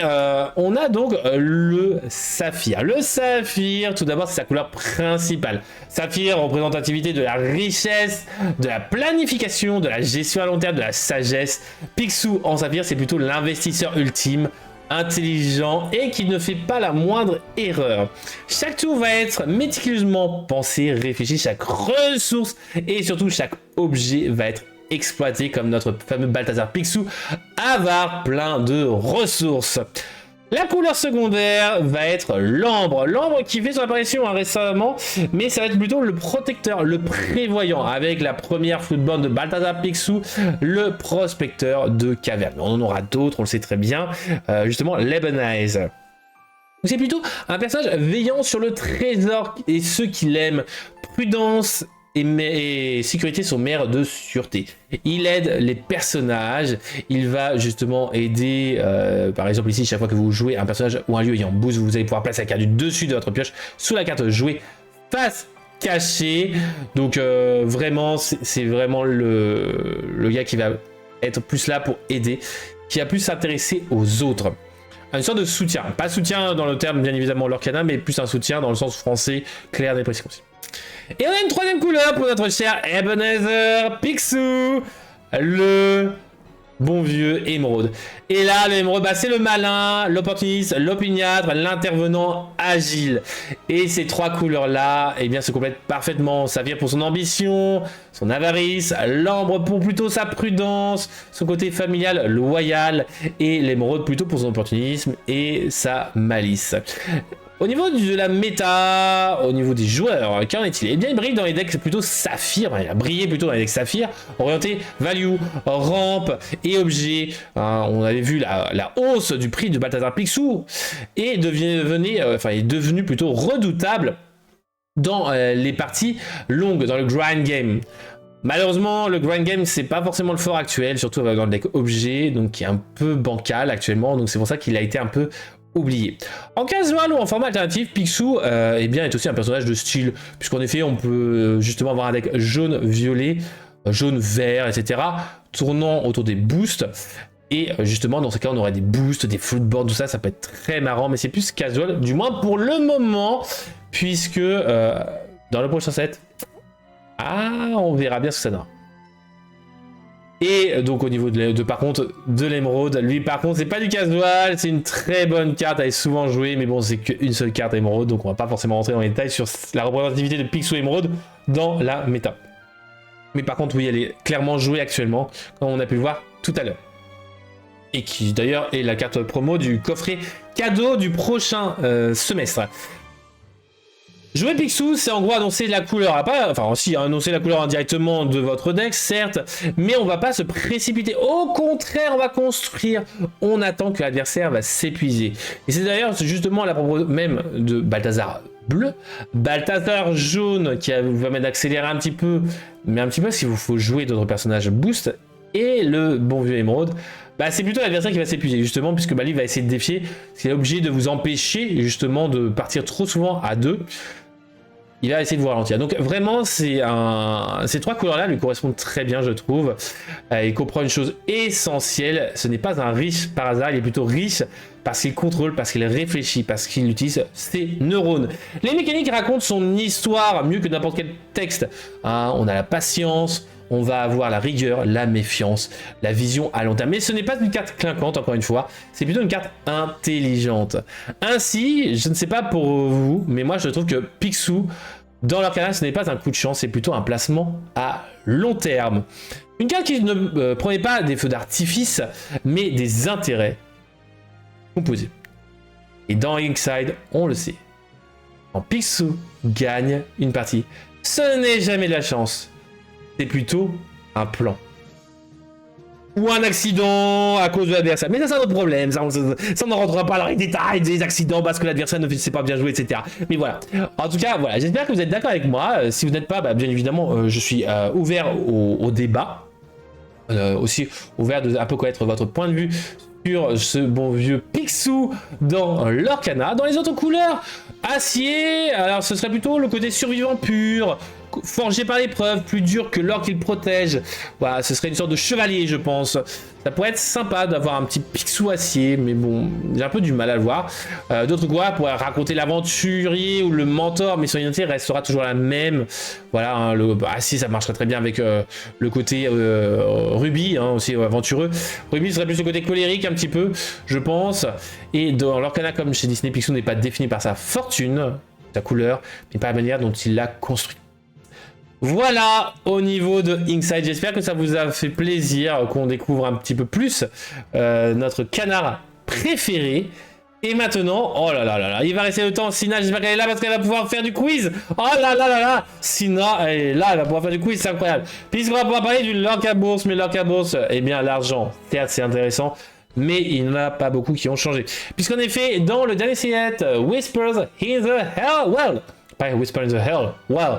Speaker 1: on a donc le saphir. Le saphir, tout d'abord, c'est sa couleur principale. Saphir, représentativité de la richesse, de la planification, de la gestion à long terme, de la sagesse. Picsou en saphir, c'est plutôt l'investisseur ultime, intelligent et qui ne fait pas la moindre erreur. Chaque tour va être méticuleusement pensé, réfléchi, chaque ressource et surtout chaque objet va être exploité comme notre fameux Balthazar Picsou, avare plein de ressources. La couleur secondaire va être l'ambre. L'ambre qui fait son apparition récemment, mais ça va être plutôt le protecteur, le prévoyant, avec la première football de Balthazar Picsou, le prospecteur de caverne. On en aura d'autres, on le sait très bien, justement l'Ebenezer. C'est plutôt un personnage veillant sur le trésor et ceux qui l'aiment. Prudence et sécurité sont mères de sûreté. Il aide les personnages, il va justement aider, par exemple ici, chaque fois que vous jouez un personnage ou un lieu ayant boost, vous allez pouvoir placer la carte du dessus de votre pioche sous la carte jouée face cachée. Donc vraiment, c'est vraiment le gars qui va être plus là pour aider, qui va plus s'intéresser aux autres. Une sorte de soutien, pas soutien dans le terme bien évidemment l'Orcana, mais plus un soutien dans le sens français, clair et précis. Et on a une troisième couleur pour notre cher Ebenezer Picsou, le bon vieux émeraude. Et là, l'émeraude, bah, c'est le malin, l'opportuniste, l'opiniâtre, l'intervenant agile. Et ces trois couleurs-là, eh bien, se complètent parfaitement. Saphir pour son ambition, son avarice, l'ambre pour plutôt sa prudence, son côté familial, loyal, et l'émeraude plutôt pour son opportunisme et sa malice. Au niveau de la méta, au niveau des joueurs, qu'en est-il? Eh bien, il brille dans les decks plutôt saphir, il a brillé plutôt dans les decks saphir, orienté value, rampe et objet. On avait vu la hausse du prix de Balthazar Picsou et est devenu plutôt redoutable dans les parties longues, dans le grind game. Malheureusement, le grind game, c'est pas forcément le fort actuel, surtout dans le deck objet, donc qui est un peu bancal actuellement, donc c'est pour ça qu'il a été un peu oublié. En casual ou en format alternatif, Picsou eh bien, est aussi un personnage de style, puisqu'en effet on peut justement avoir un deck jaune-violet, jaune-vert, etc., tournant autour des boosts, et justement dans ce cas on aurait des boosts, des floatboards, tout ça, ça peut être très marrant, mais c'est plus casual, du moins pour le moment, puisque dans le prochain set, on verra bien ce que ça donne. Et donc au niveau par contre de l'émeraude, lui par contre c'est pas du casual, c'est une très bonne carte, elle est souvent jouée, mais bon c'est qu'une seule carte émeraude, donc on va pas forcément rentrer dans les détails sur la représentativité de Picsou émeraude dans la méta. Mais par contre oui, elle est clairement jouée actuellement, comme on a pu le voir tout à l'heure. Et qui d'ailleurs est la carte promo du coffret cadeau du prochain semestre. Jouer Picsou, c'est en gros annoncer la couleur, annoncer la couleur indirectement de votre deck, certes, mais on va pas se précipiter. Au contraire, on va construire. On attend que l'adversaire va s'épuiser. Et c'est d'ailleurs justement la propos même de Balthazar bleu, Balthazar jaune qui va vous permettre d'accélérer un petit peu, mais un petit peu parce qu'il vous faut jouer d'autres personnages boost, et le bon vieux émeraude. Bah, c'est plutôt l'adversaire qui va s'épuiser, justement, puisque lui va essayer de défier, parce qu'il est obligé de vous empêcher, justement, de partir trop souvent à deux. Il va essayer de vous ralentir. Donc vraiment, ces trois couleurs-là lui correspondent très bien, je trouve. Il comprend une chose essentielle, ce n'est pas un riche par hasard, il est plutôt riche parce qu'il contrôle, parce qu'il réfléchit, parce qu'il utilise ses neurones. Les mécaniques racontent son histoire mieux que n'importe quel texte. On a la patience, on va avoir la rigueur, la méfiance, la vision à long terme. Mais ce n'est pas une carte clinquante, encore une fois, c'est plutôt une carte intelligente. Ainsi, je ne sais pas pour vous, mais moi je trouve que Picsou Dans l'Arcana, ce n'est pas un coup de chance, c'est plutôt un placement à long terme. Une carte qui ne prenait pas des feux d'artifice, mais des intérêts composés. Et dans Inkside, on le sait. Quand Picsou gagne une partie, ce n'est jamais de la chance. C'est plutôt un plan. Ou un accident à cause de l'adversaire. Mais ça, c'est un autre problème. Ça, on ne rentrera pas dans les détails des accidents parce que l'adversaire ne sait pas bien jouer, etc. Mais voilà. En tout cas, voilà. J'espère que vous êtes d'accord avec moi. Si vous n'êtes pas, bah, bien évidemment, je suis ouvert au débat. Aussi ouvert de un peu connaître votre point de vue sur ce bon vieux Picsou dans l'Arcana. Dans les autres couleurs, acier, alors ce serait plutôt le côté survivant pur, forgé par l'épreuve, plus dur que l'or qu'il protège. Voilà, ce serait une sorte de chevalier, je pense. Ça pourrait être sympa d'avoir un petit Picsou acier, mais bon, j'ai un peu du mal à le voir. D'autres couleurs pourraient raconter l'aventurier ou le mentor, mais son identité restera toujours la même. Voilà, hein, si ça marcherait très bien avec le côté rubis, hein, aussi aventureux. Rubis serait plus le côté colérique un petit peu, je pense. Et dans l'Arcana, comme chez Disney, Picsou n'est pas défini par sa fortune, sa couleur, mais par la manière dont il l'a construit. Voilà au niveau de Inkside, j'espère que ça vous a fait plaisir qu'on découvre un petit peu plus notre canard préféré. Et maintenant, oh là là là là, il va rester le temps. Sina, j'espère qu'elle est là parce qu'elle va pouvoir faire du quiz. Oh là là là là, Sina, elle est là, elle va pouvoir faire du quiz, c'est incroyable. Puisqu'on va pouvoir parler du lock à bourse, mais lock à bourse, eh bien l'argent, certes c'est intéressant, mais il n'y en a pas beaucoup qui ont changé. Puisqu'en effet, dans le dernier set, Whispers in the Hell, well, pas Whispers in the Hell, well.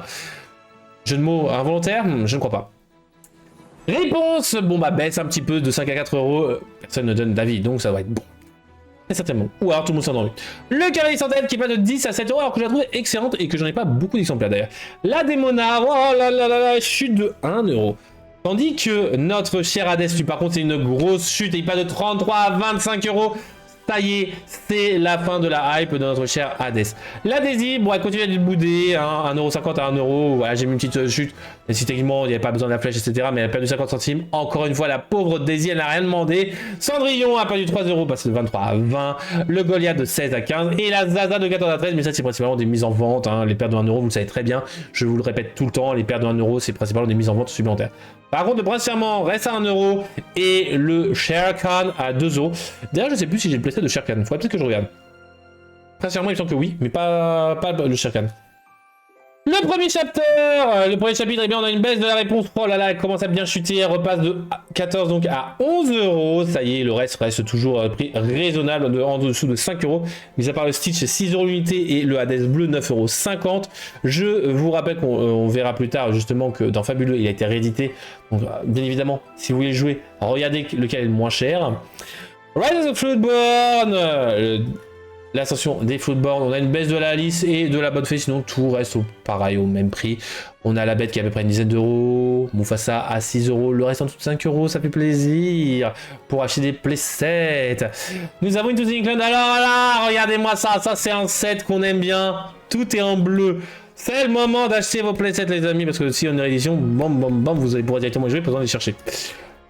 Speaker 1: Jeu de mots involontaire? Je ne crois pas. Réponse, bon bah baisse un petit peu de 5 à 4 euros. Personne ne donne d'avis, donc ça va être bon. Très certainement. Ou alors tout le monde s'est endormi. Le carré centaine qui passe de 10 à 7 euros alors que je la trouve excellente et que j'en ai pas beaucoup d'exemplaires d'ailleurs. La Démonard, oh là là là là, chute de 1 euro. Tandis que notre cher Hades, lui par contre c'est une grosse chute et il passe de 33 à 25 euros. Ça y est, c'est la fin de la hype de notre cher Hades. La Daisy, bon, elle continue à être boudée, hein, 1,50€ à 1€. Voilà, j'ai mis une petite chute. Mais si techniquement, il n'y avait pas besoin de la flèche, etc. Mais elle a perdu 50 centimes. Encore une fois, la pauvre Daisy, elle n'a rien demandé. Cendrillon a perdu 3 euros, passé de 23 à 20. Le Goliath de 16 à 15. Et la Zaza de 14 à 13. Mais ça, c'est principalement des mises en vente. Hein. Les pertes de 1€, vous le savez très bien. Je vous le répète tout le temps. Les pertes de 1€, c'est principalement des mises en vente supplémentaires. Par contre, le principalement reste à 1€ et le Shere Khan à 2€. D'ailleurs, je sais plus si j'ai le playset de Shere Khan. Faudrait peut-être que je regarde. Principalement, il me semble que oui, mais pas le Shere Khan. Le premier chapitre, eh bien, on a une baisse de la réponse. Oh là là, elle commence à bien chuter. Elle repasse de 14 donc à 11€. Ça y est, le reste reste toujours prix raisonnable en dessous de 5€. Mis à part le Stitch, c'est 6€ l'unité et le Hades bleu 9,50€. Je vous rappelle qu'on verra plus tard justement que dans Fabuleux, il a été réédité. Donc, bien évidemment, si vous voulez jouer, regardez lequel est le moins cher. Rise of the Floodborn, l'ascension des Floodborn, on a une baisse de la Alice et de la bonne fée, sinon tout reste pareil au même prix. On a la bête qui est à peu près une dizaine d'euros, Mufasa à 6€, le reste en dessous de 5€, ça fait plaisir pour acheter des playsets. Nous avons une Into the Inkland, alors là, regardez-moi ça, ça c'est un set qu'on aime bien, tout est en bleu. C'est le moment d'acheter vos playsets les amis, parce que si on est réédition, bam bam bam, vous allez pouvoir directement y jouer, pas besoin de les chercher.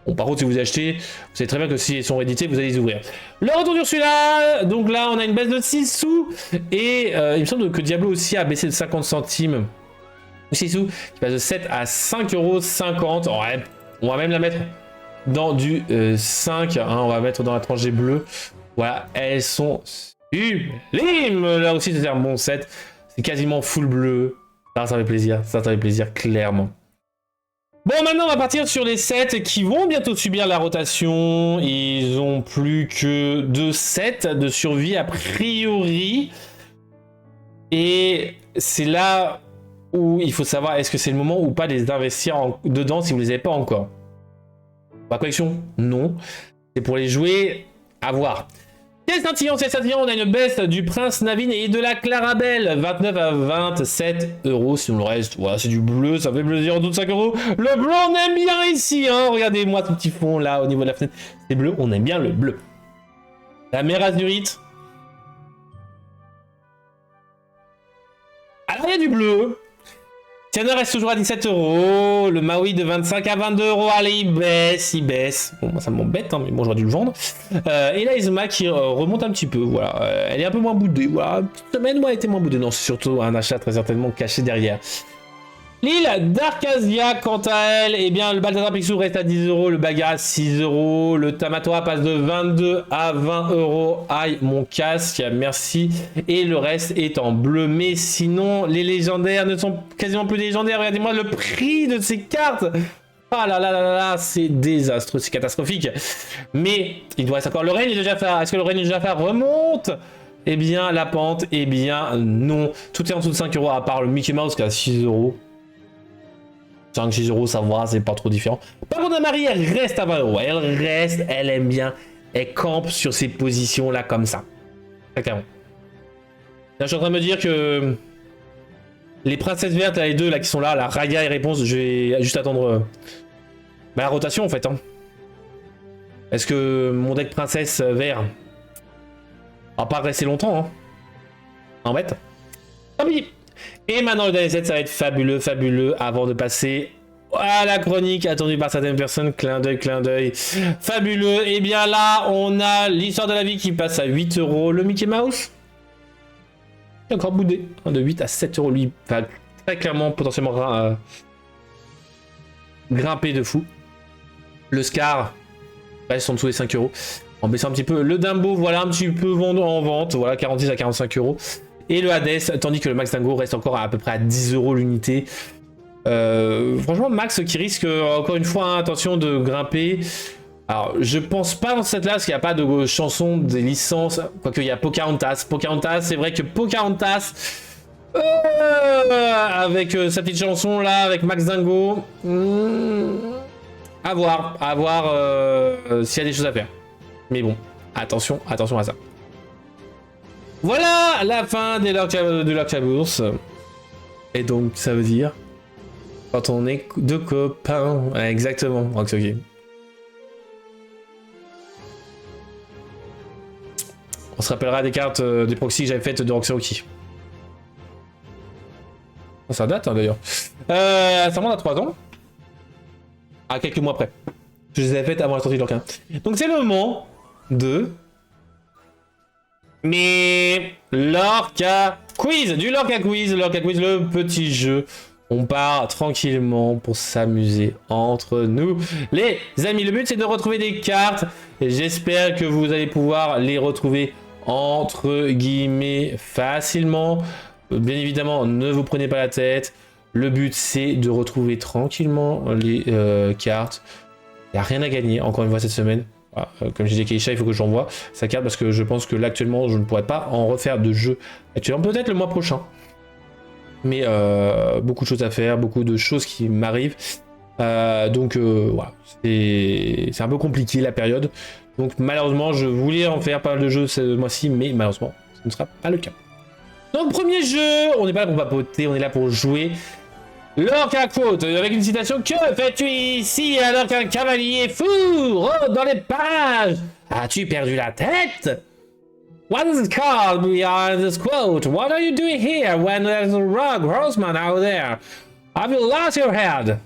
Speaker 1: Bon, par contre, si vous achetez, vous savez très bien que si ils sont réédités, vous allez les ouvrir. Le retour d'Ursula, donc là, on a une baisse de 6 sous. Et il me semble que Diablo aussi a baissé de 50 centimes. 6 sous, qui passe de 7 à 5,50 €. Ouais, on va même la mettre dans du 5. Hein, on va mettre dans la tranche bleue. Voilà, elles sont sublimes. Là aussi, c'est un bon set. C'est quasiment full bleu. Ça fait plaisir. Ça fait plaisir, clairement. Bon, maintenant on va partir sur les sets qui vont bientôt subir la rotation. Ils ont plus que 2 sets de survie a priori. Et c'est là où il faut savoir est-ce que c'est le moment ou pas de les investir dedans si vous les avez pas encore. Pour la collection, non. C'est pour les jouer, à voir. C'est scintillant, on a une baisse du Prince Navin et de la Clarabelle, 29 à 27 €, sinon le reste, voilà, c'est du bleu, ça fait plaisir en dessous de 5 €. Le bleu, on aime bien ici, hein, regardez-moi ce petit fond là, au niveau de la fenêtre, c'est bleu, on aime bien le bleu. La mer azurite. Alors il y a du bleu, Tiana reste toujours à 17 €. Le Maui de 25 à 22 €. Allez, il baisse, il baisse. Bon, moi, ça m'embête, hein, mais bon, j'aurais dû le vendre. Et la Izuma qui remonte un petit peu. Voilà, elle est un peu moins boudée. Voilà, petite semaine où elle était moins boudée. Non, c'est surtout un achat très certainement caché derrière. L'île d'Arcasia, quant à elle, eh bien, le Balthazar Picsou reste à 10 €, le Baga à 6 €, le Tamatoa passe de 22 à 20 €. Aïe, mon casque, merci. Et le reste est en bleu. Mais sinon, les légendaires ne sont quasiment plus des légendaires. Regardez-moi le prix de ces cartes. Ah là là là là là, c'est désastreux, c'est catastrophique. Mais il doit rester encore le règne de Jafar. Est-ce que le règne de Jafar remonte? Eh bien, la pente, eh bien, non. Tout est en dessous de 5 € à part le Mickey Mouse qui est à 6 €. 5-6 €, ça va, c'est pas trop différent. Par contre, Marie, elle reste à 20 €. Elle reste, elle aime bien. Elle campe sur ces positions-là comme ça. Très clairement. Là, je suis en train de me dire que les princesses vertes, là, les deux là qui sont là, la Raya et Réponse, je vais juste attendre la rotation en fait. Hein. Est-ce que mon deck princesse vert va pas rester longtemps hein. En fait. Tant pis. Et maintenant le dernier set, ça va être fabuleux, fabuleux, avant de passer à la chronique attendue par certaines personnes. Clin d'œil, clin d'œil. Fabuleux. Et bien là, on a l'histoire de la vie qui passe à 8 €. Le Mickey Mouse, encore boudé. De 8 à 7 €. Lui, va très clairement, potentiellement grimper de fou. Le Scar reste en dessous des 5 €. En baissant un petit peu. Le Dumbo, voilà, un petit peu vendu en vente. Voilà, 46 à 45 €. Et le Hades, tandis que le Max Dingo reste encore à peu près à 10 € l'unité. Franchement, Max qui risque encore une fois, hein, attention, de grimper. Alors, je pense pas dans cette là, parce qu'il n'y a pas de chanson des licences. Quoique, il y a Pocahontas. Pocahontas, c'est vrai que Pocahontas, avec sa petite chanson là, avec Max Dingo, à voir s'il y a des choses à faire. Mais bon, attention, attention à ça. Voilà la fin de l'Orca Bourse. Et donc, ça veut dire quand on est deux copains. Ouais, exactement, ok. On se rappellera des cartes des proxys que j'avais faites de Roxy. Ça date hein, d'ailleurs. Ça remonte à 3 ans. À quelques mois après. Je les avais faites avant la sortie de l'Orca. Donc c'est le moment de... Mais l'Orca Quiz, du l'Orca Quiz, le petit jeu. On part tranquillement pour s'amuser entre nous. Les amis, le but c'est de retrouver des cartes. J'espère que vous allez pouvoir les retrouver entre guillemets facilement. Bien évidemment, ne vous prenez pas la tête. Le but c'est de retrouver tranquillement les cartes. Il n'y a rien à gagner, encore une fois cette semaine. Voilà, comme je disais Keisha, il faut que j'envoie sa carte parce que je pense que là actuellement je ne pourrais pas en refaire de jeu actuellement, peut-être le mois prochain. Mais beaucoup de choses à faire, beaucoup de choses qui m'arrivent. Donc voilà, c'est un peu compliqué la période. Donc malheureusement, je voulais en faire pas mal de jeux ce mois-ci, mais malheureusement, ce ne sera pas le cas. Donc premier jeu, on n'est pas là pour papoter, on est là pour jouer. L'Orca Quote, avec une citation: que fais-tu ici alors qu'un cavalier fou rôde dans les parages? As-tu perdu la tête? What is it called behind this quote? What are you doing here when there's a rogue horseman out there? Have you lost your head?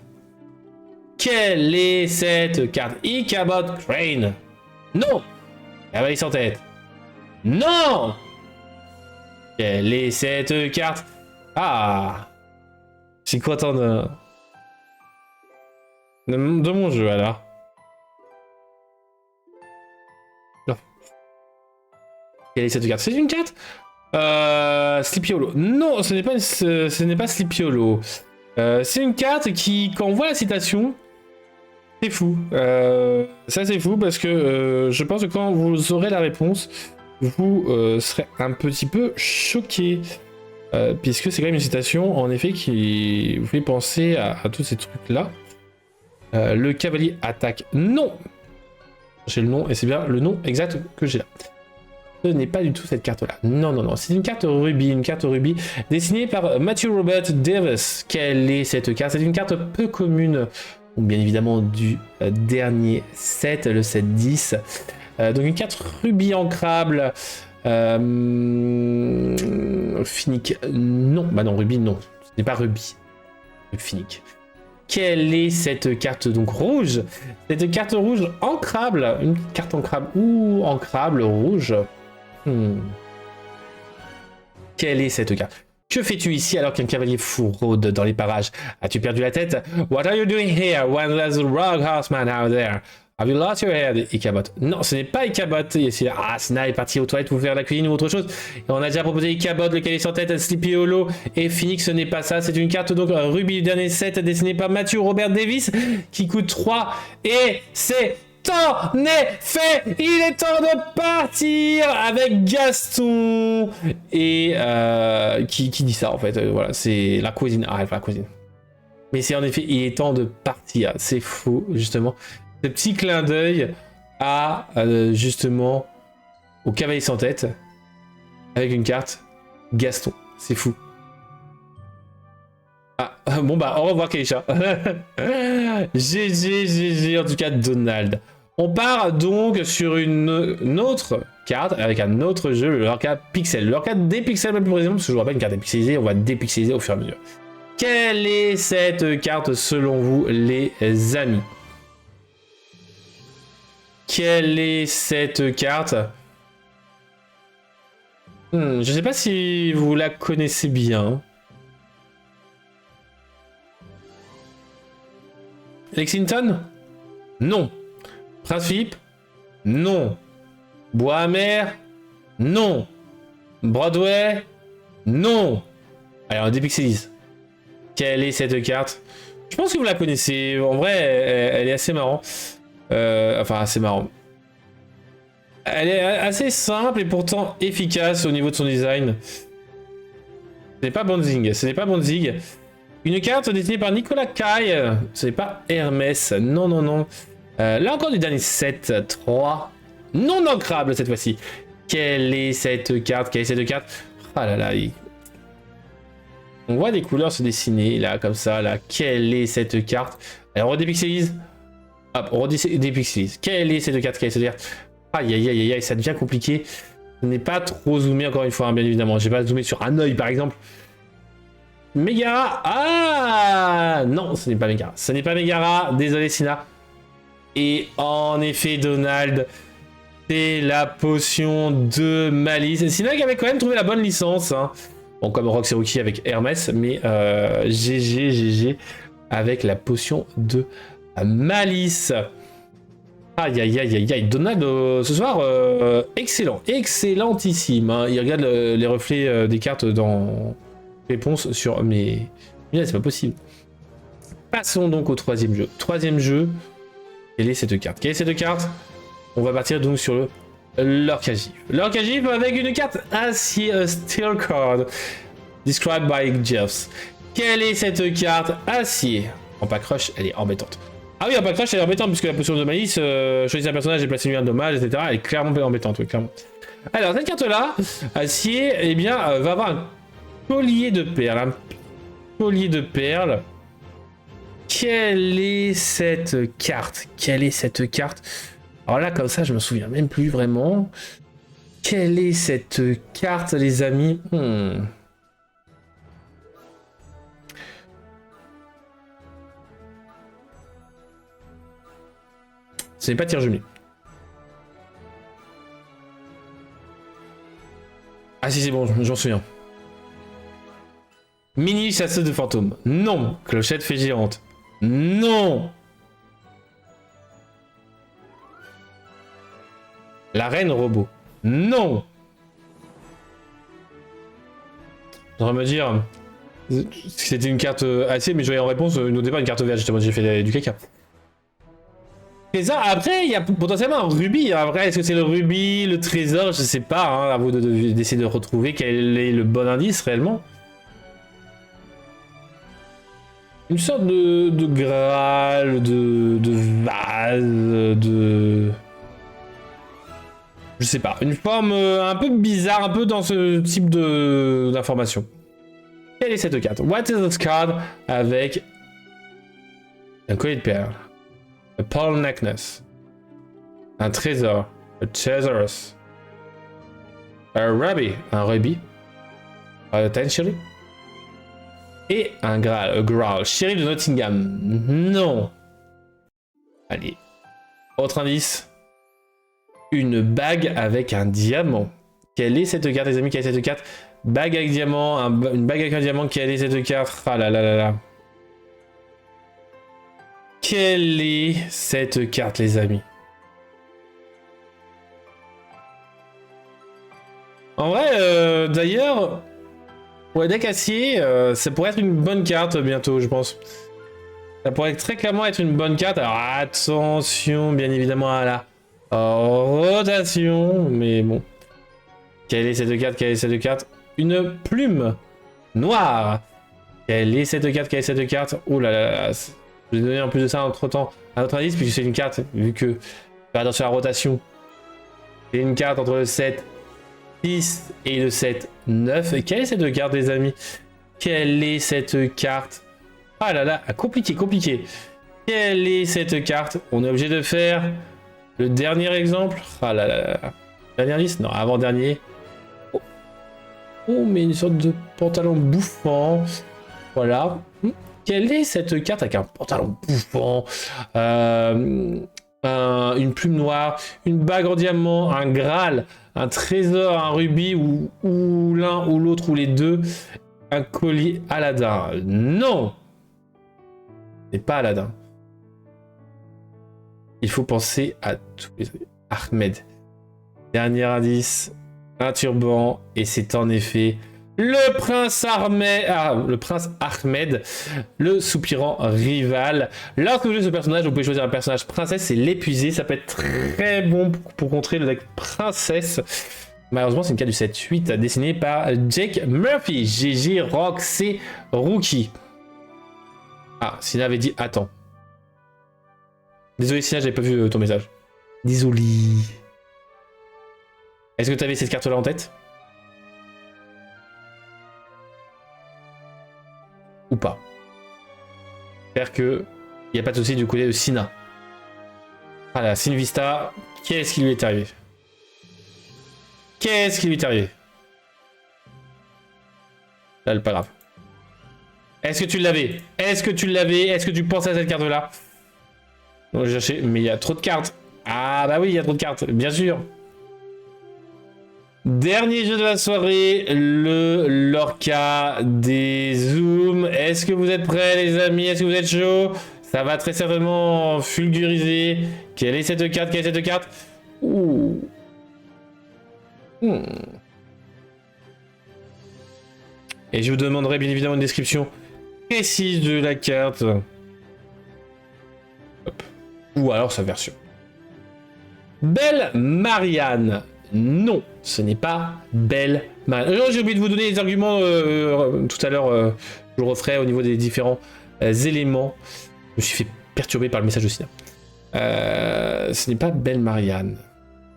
Speaker 1: Quelle est cette carte? Ichabod Crane. Non. Cavalier sans tête. Non. Quelle est cette carte? Ah. Je suis content de mon jeu alors. Non. Quelle est cette carte? C'est une carte Sleepy Hollow. Non, ce n'est pas Sleepy Hollow. C'est une carte qui, quand on voit la citation, c'est fou. Ça c'est fou parce que je pense que quand vous aurez la réponse, vous serez un petit peu choqué. Puisque c'est quand même une citation, en effet, qui vous fait penser à tous ces trucs-là. Le cavalier attaque. Non! J'ai le nom, et c'est bien le nom exact que j'ai là. Ce n'est pas du tout cette carte-là. Non, non, non. C'est une carte rubis, dessinée par Matthew Robert Davis. Quelle est cette carte? C'est une carte peu commune, bien évidemment, du dernier set, le set 10. Donc une carte rubis ancrable. Finique, non. Bah non, rubis, non. Ce n'est pas rubis. Finic. Quelle est cette carte donc rouge? Cette carte rouge ancrable. Une carte ancrable ou ancrable rouge. Quelle est cette carte? Que fais-tu ici alors qu'un cavalier fou rôde dans les parages? As-tu perdu la tête? What are you doing here when there's a rogue horseman out there? Have you lost your head? Ichabod. Non, ce n'est pas Ichabod. Ah, Sina est parti aux toilettes pour faire la cuisine ou autre chose. Et on a déjà proposé Ichabod, le cavalier sans tête, Sleepy Hollow et Phoenix. Ce n'est pas ça. C'est une carte donc Ruby du dernier set dessinée par Matthew Robert Davis qui coûte 3. Et c'est en effet, il est temps de partir avec Gaston. Et qui dit ça en fait? Voilà, c'est la cuisine. Ah, la cuisine. Mais c'est en effet, il est temps de partir. C'est fou, justement. Ce petit clin d'œil à justement au cavalier sans tête avec une carte Gaston. C'est fou. Ah, bon bah au revoir Keisha. GG en tout cas Donald. On part donc sur une autre carte avec un autre jeu, le Lorca Pixel. Le Lorca dépixel plus précisément parce que je vous rappelle une carte dépixelisée, on va dépixeliser au fur et à mesure. Quelle est cette carte selon vous les amis? Quelle est cette carte? Je ne sais pas si vous la connaissez bien. Lexington? Non. Prince Philippe? Non. Bois amer? Non. Broadway? Non. Allez, on dépixelise. Quelle est cette carte? Je pense que vous la connaissez. En vrai, elle est assez marrante. Enfin, assez marrant. Elle est assez simple et pourtant efficace au niveau de son design. Ce n'est pas Bonzing. Ce n'est pas Bonzing. Une carte dessinée par Nicolas Kai. Ce n'est pas Hermès. Non, non, non. Là encore du dernier set. 3. Non ancrable cette fois-ci. Quelle est cette carte? Quelle est cette carte? Ah là là. On voit des couleurs se dessiner là, comme ça. Là. Quelle est cette carte? Alors on redépixelise. Hop, on redépixelise. Quelle est cette carte? Quelle est cette carte? Aïe aïe aïe aïe, ça devient compliqué. Je n'ai pas trop zoomé encore une fois, hein, bien évidemment. Je n'ai pas zoomé sur un œil par exemple. Megara. Ah non, ce n'est pas Megara. Ce n'est pas Megara. Désolé Sina. Et en effet, Donald, c'est la potion de malice. Sina qui avait quand même trouvé la bonne licence. Hein. Bon, comme Roxy avec Hermès, mais GG avec la potion de malice. Aïe aïe aïe aïe aïe. Donald ce soir, excellent, excellentissime. Hein. Il regarde les reflets des cartes dans réponse sur mes. Mais c'est pas possible. Passons donc au troisième jeu. Troisième jeu. Quelle est cette carte? Quelle est cette carte? On va partir donc sur le Lorca-Gif. Lorca-Gif avec une carte acier Steel Card. Described by Jeffs. Quelle est cette carte acier? En pack rush, elle est embêtante. Ah oui, en pack rush, elle est embêtante puisque la potion de malice, choisir un personnage et placer lui un dommage, etc. Elle est clairement embêtante, oui, clairement. Alors, cette carte-là, acier, eh bien, va avoir un collier de perles. Un collier de perles. Quelle est cette carte? Quelle est cette carte? Alors là, comme ça, je me souviens même plus vraiment. Quelle est cette carte, les amis? Ce n'est pas tir jumelé. Ah si, c'est bon, j'en souviens. Mini chasseuse de fantômes. Non. Clochette fée géante. Non. La reine robot. Non. J'aimerais me dire c'était une carte acier, mais je voyais en réponse au départ une carte verte, justement, j'ai fait du caca. Trésor, après, il y a potentiellement un rubis. Après, est-ce que c'est le rubis, le trésor? Je sais pas, hein, à vous d'essayer de retrouver quel est le bon indice réellement. Une sorte de Graal, de vase, de... Je sais pas, une forme un peu bizarre, un peu dans ce type d'information. Quelle est cette carte? What is this card? Avec un collier de perles. A pearl necklace. Un trésor. A treasures. Un rubis. Un rubis. Potentially. Et un Graal. Shérif de Nottingham. Non. Allez. Autre indice. Une bague avec un diamant. Quelle est cette carte, les amis? Quelle est cette carte? Bague avec diamant. Une bague avec un diamant. Quelle est cette carte? Ah là là là là. Quelle est cette carte, les amis? En vrai, d'ailleurs, ouais, deck acier, ça pourrait être une bonne carte bientôt, je pense. Ça pourrait très clairement être une bonne carte. Alors attention, bien évidemment, à la rotation. Mais bon. Quelle est cette carte? Quelle est cette carte? Une plume noire. Quelle est cette carte? Quelle est cette carte? Oh là là là. Je vais donner en plus de ça entre temps un autre indice, puisque c'est une carte, vu que. Fais attention à la rotation. C'est une carte entre le 7, 6 et le 7, 9. Et quelle est cette carte, les amis? Quelle est cette carte? Ah là là, compliqué, compliqué. Quelle est cette carte? On est obligé de faire le dernier exemple. Ah là là là. Dernier indice? Non, avant-dernier. Oh. Oh, mais une sorte de pantalon bouffant. Voilà. Quelle est cette carte avec un pantalon bouffant, une plume noire, une bague en diamant, un Graal, un trésor, un rubis ou l'un ou l'autre ou les deux, un collier Aladdin? Non, c'est pas Aladdin. Il faut penser à tous les... Ahmed. Dernier indice, un turban, et c'est en effet... le prince Ahmed, le soupirant rival. Lorsque vous jouez ce personnage, vous pouvez choisir un personnage princesse et l'épuiser. Ça peut être très bon pour contrer le deck princesse. Malheureusement, c'est une carte du 7-8 dessinée par Jake Murphy. GG Rock, c'est Rookie. Ah, Sina avait dit attends. Désolé Sina, j'avais pas vu ton message. Désolé. Est-ce que tu avais cette carte-là en tête? Ou pas. J'espère que il n'y a pas de souci du côté de Sina. Voilà, Sinvista, qu'est-ce qui lui est arrivé? Qu'est-ce qui lui est arrivé? Là, pas grave. Est-ce que tu l'avais? Est-ce que tu l'avais? Est-ce que tu pensais à cette carte-là? Non, j'ai cherché, mais il y a trop de cartes. Ah bah oui, il y a trop de cartes, bien sûr. Dernier jeu de la soirée, le Lorca des Zooms. Est-ce que vous êtes prêts, les amis? Est-ce que vous êtes chauds? Ça va très certainement fulguriser. Quelle est cette carte? Quelle est cette carte? Ouh. Et je vous demanderai bien évidemment une description précise de la carte. Hop. Ou alors sa version. Belle Marianne. Non, ce n'est pas Belle Marianne. J'ai oublié de vous donner les arguments tout à l'heure. Je le referai au niveau des différents éléments. Je me suis fait perturber par le message de Sina. Ce n'est pas Belle Marianne.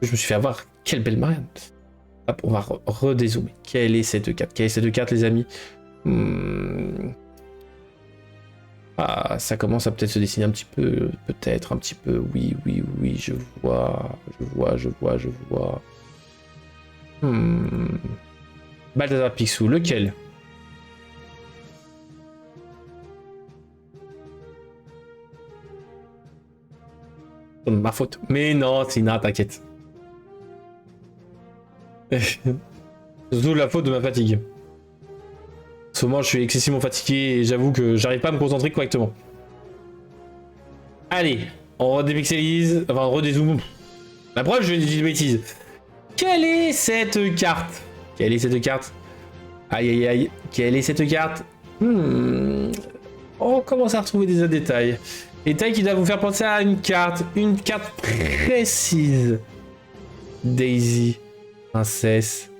Speaker 1: Je me suis fait avoir. Quelle Belle Marianne? Hop, on va redézoomer. Quelle est cette carte? Quelle est cette carte, les amis? Ah, ça commence à peut-être se dessiner un petit peu. Peut-être un petit peu. Oui, oui, oui, je vois. Je vois. Balthazar Picsou, lequel? Ma faute. Mais non, Sina, t'inquiète. Surtout la faute de ma fatigue. En ce moment, je suis excessivement fatigué et j'avoue que j'arrive pas à me concentrer correctement. Allez, on redépixelise, enfin on redézoome. La preuve, je dis des bêtises. Quelle est cette carte? Quelle est cette carte? Aïe aïe aïe. Quelle est cette carte? On commence à retrouver des détails. Détails qui doivent vous faire penser à une carte précise. Daisy, princesse.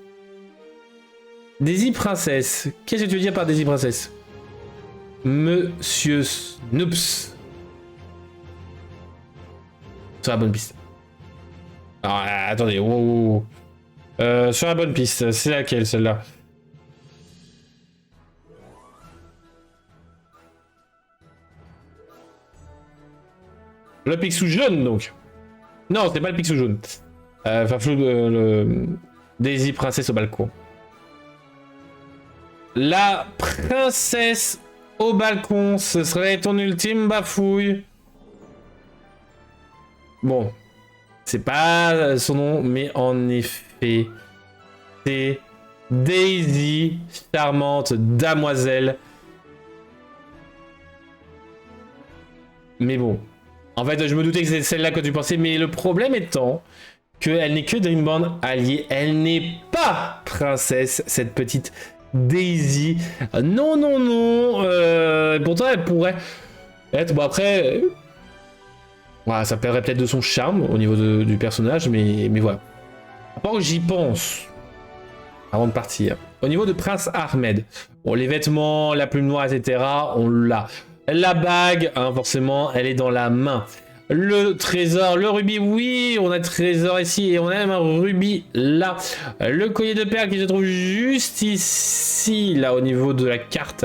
Speaker 1: Daisy princesse. Qu'est-ce que tu veux dire par Daisy princesse? Monsieur Snoops. Sur la bonne piste. Alors, attendez. Wow. Sur la bonne piste. C'est laquelle, celle-là? Le Picsou jaune, donc. Non, c'est pas le Picsou jaune. Enfin, le Daisy princesse au balcon. La princesse au balcon. Ce serait ton ultime bafouille. Bon. C'est pas son nom, mais en effet, c'est Daisy, charmante damoiselle. Mais bon. En fait, je me doutais que c'est celle-là que tu pensais, mais le problème étant qu'elle n'est que Dreamborn alliée. Elle n'est pas princesse, cette petite Daisy. Non, non, non. Pourtant, elle pourrait être... Bon, après... Voilà, ça perdrait peut-être de son charme au niveau du personnage, mais voilà. À part que j'y pense, avant de partir. Au niveau de Prince Ahmed, bon, les vêtements, la plume noire, etc., on l'a. La bague, hein, forcément, elle est dans la main. Le trésor, le rubis, oui, on a le trésor ici et on a même un rubis là. Le collier de perles qui se trouve juste ici, là, au niveau de la carte.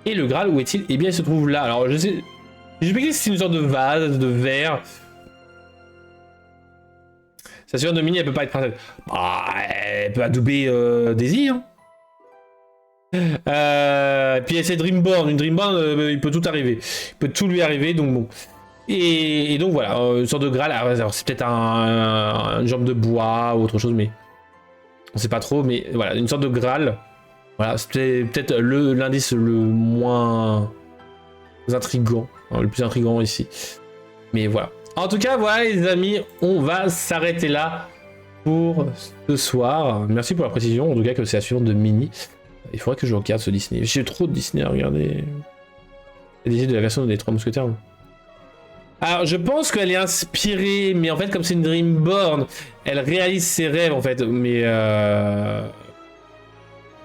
Speaker 1: Et le Graal, où est-il? Eh bien, il se trouve là. Alors, je sais... J'ai expliqué que c'est une sorte de vase, de verre. Ça sûr, Domini, elle peut pas être princesse. Bah, elle peut adouber Daisy, hein. Puis c'est Dreamborn. Une Dreamborn, il peut tout arriver. Il peut tout lui arriver, donc bon. Et donc voilà, une sorte de Graal. Alors, c'est peut-être une jambe de bois ou autre chose, mais on sait pas trop. Mais voilà, une sorte de Graal. Voilà, c'était peut-être l'indice le moins intriguant, hein, le plus intriguant ici. Mais voilà. En tout cas, voilà les amis, on va s'arrêter là pour ce soir. Merci pour la précision, en tout cas que c'est la suivante de Mini. Il faudrait que je regarde ce Disney. J'ai trop de Disney à regarder. Disney de la version des 3 Mousquetaires. Alors, je pense qu'elle est inspirée, mais en fait, comme c'est une Dreamborn, elle réalise ses rêves, en fait. Mais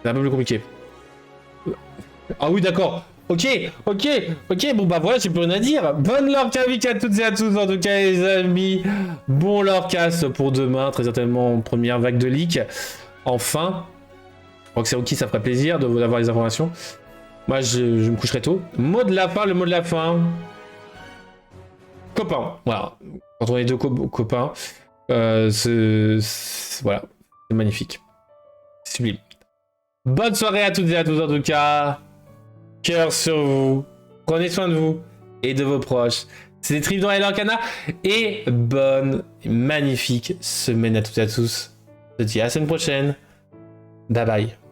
Speaker 1: c'est un peu plus compliqué. Ah oui, d'accord. Ok, bon bah voilà, j'ai plus rien à dire. Bonne Lorcavik à toutes et à tous, en tout cas les amis. Bon Lorcast pour demain, très certainement première vague de leak. Enfin, je crois que c'est ok, ça ferait plaisir d'avoir les informations. Moi, je me coucherai tôt. Mot de la fin, le mot de la fin. Copain, voilà. Quand on est deux copains, voilà, c'est magnifique. Sublime. Bonne soirée à toutes et à tous, en tout cas. Cœur sur vous. Prenez soin de vous et de vos proches. C'était Trip dans les Lorcana. Et bonne, magnifique semaine à toutes et à tous. Je te dis à la semaine prochaine. Bye bye.